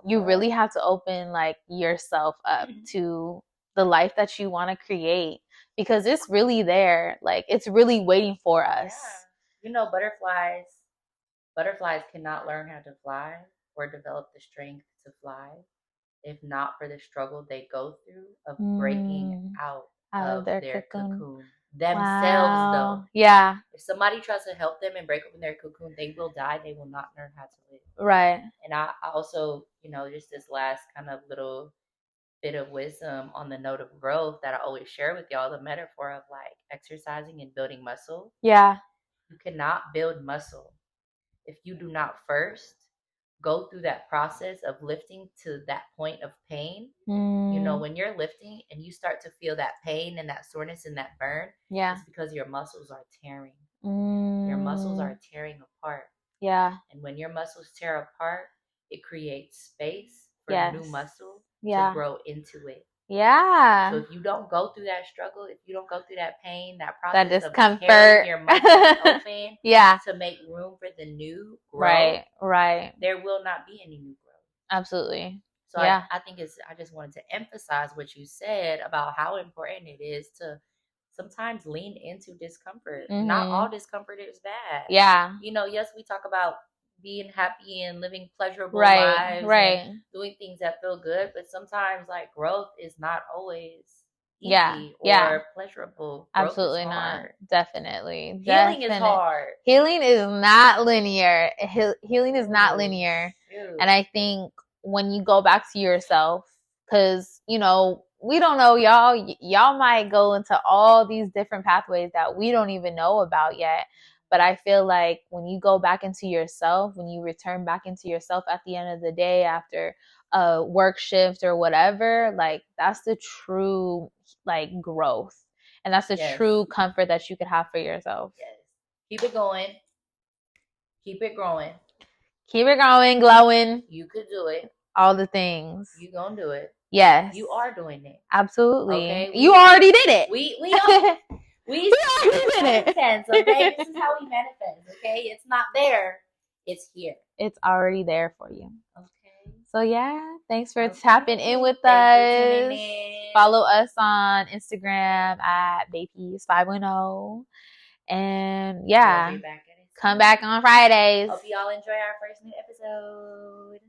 you really have to open like yourself up to the life that you want to create, because it's really there. Like it's really waiting for us. Butterflies cannot learn how to fly or develop the strength to fly if not for the struggle they go through of breaking out of their cocoon themselves. Wow. Though, yeah, if somebody tries to help them and break open their cocoon, they will die. They will not learn how to live. Right. And I also, just this last kind of little bit of wisdom on the note of growth that I always share with y'all, the metaphor of like exercising and building muscle. Yeah. You cannot build muscle if you do not first go through that process of lifting to that point of pain. When you're lifting and you start to feel that pain and that soreness and that burn, it's because your muscles are tearing. Your muscles are tearing apart. Yeah. And when your muscles tear apart, it creates space for new muscle to grow into it. Yeah. So if you don't go through that struggle, if you don't go through that pain, that process that discomfort, of tearing your muscles open, yeah, to make room for the new growth, right, there will not be any new growth. Absolutely. So yeah. I think I just wanted to emphasize what you said about how important it is to sometimes lean into discomfort. Not all discomfort is bad. Yeah. Yes, we talk about being happy and living pleasurable lives, and doing things that feel good, but sometimes like growth is not always easy or pleasurable. Growth Absolutely is hard. not. Definitely. Healing is hard. Healing is not linear. Healing is not linear. And I think when you go back to yourself, because, we don't know, y'all might go into all these different pathways that we don't even know about yet. But I feel like when you go back into yourself, when you return back into yourself at the end of the day after a work shift or whatever, like that's the true like growth. And that's the true comfort that you could have for yourself. Yes. Keep it going. Keep it growing. Keep it going, glowing. You could do it. All the things. You gonna do it. Yes. You are doing it. Absolutely. Okay. You already did it. We already did it. Okay. This is how we manifest. Okay. It's not there. It's here. It's already there for you. Okay. So yeah, thanks for tapping in with us. Follow us on Instagram at Bapees510. And yeah, come back on Fridays. Hope y'all enjoy our first new episode.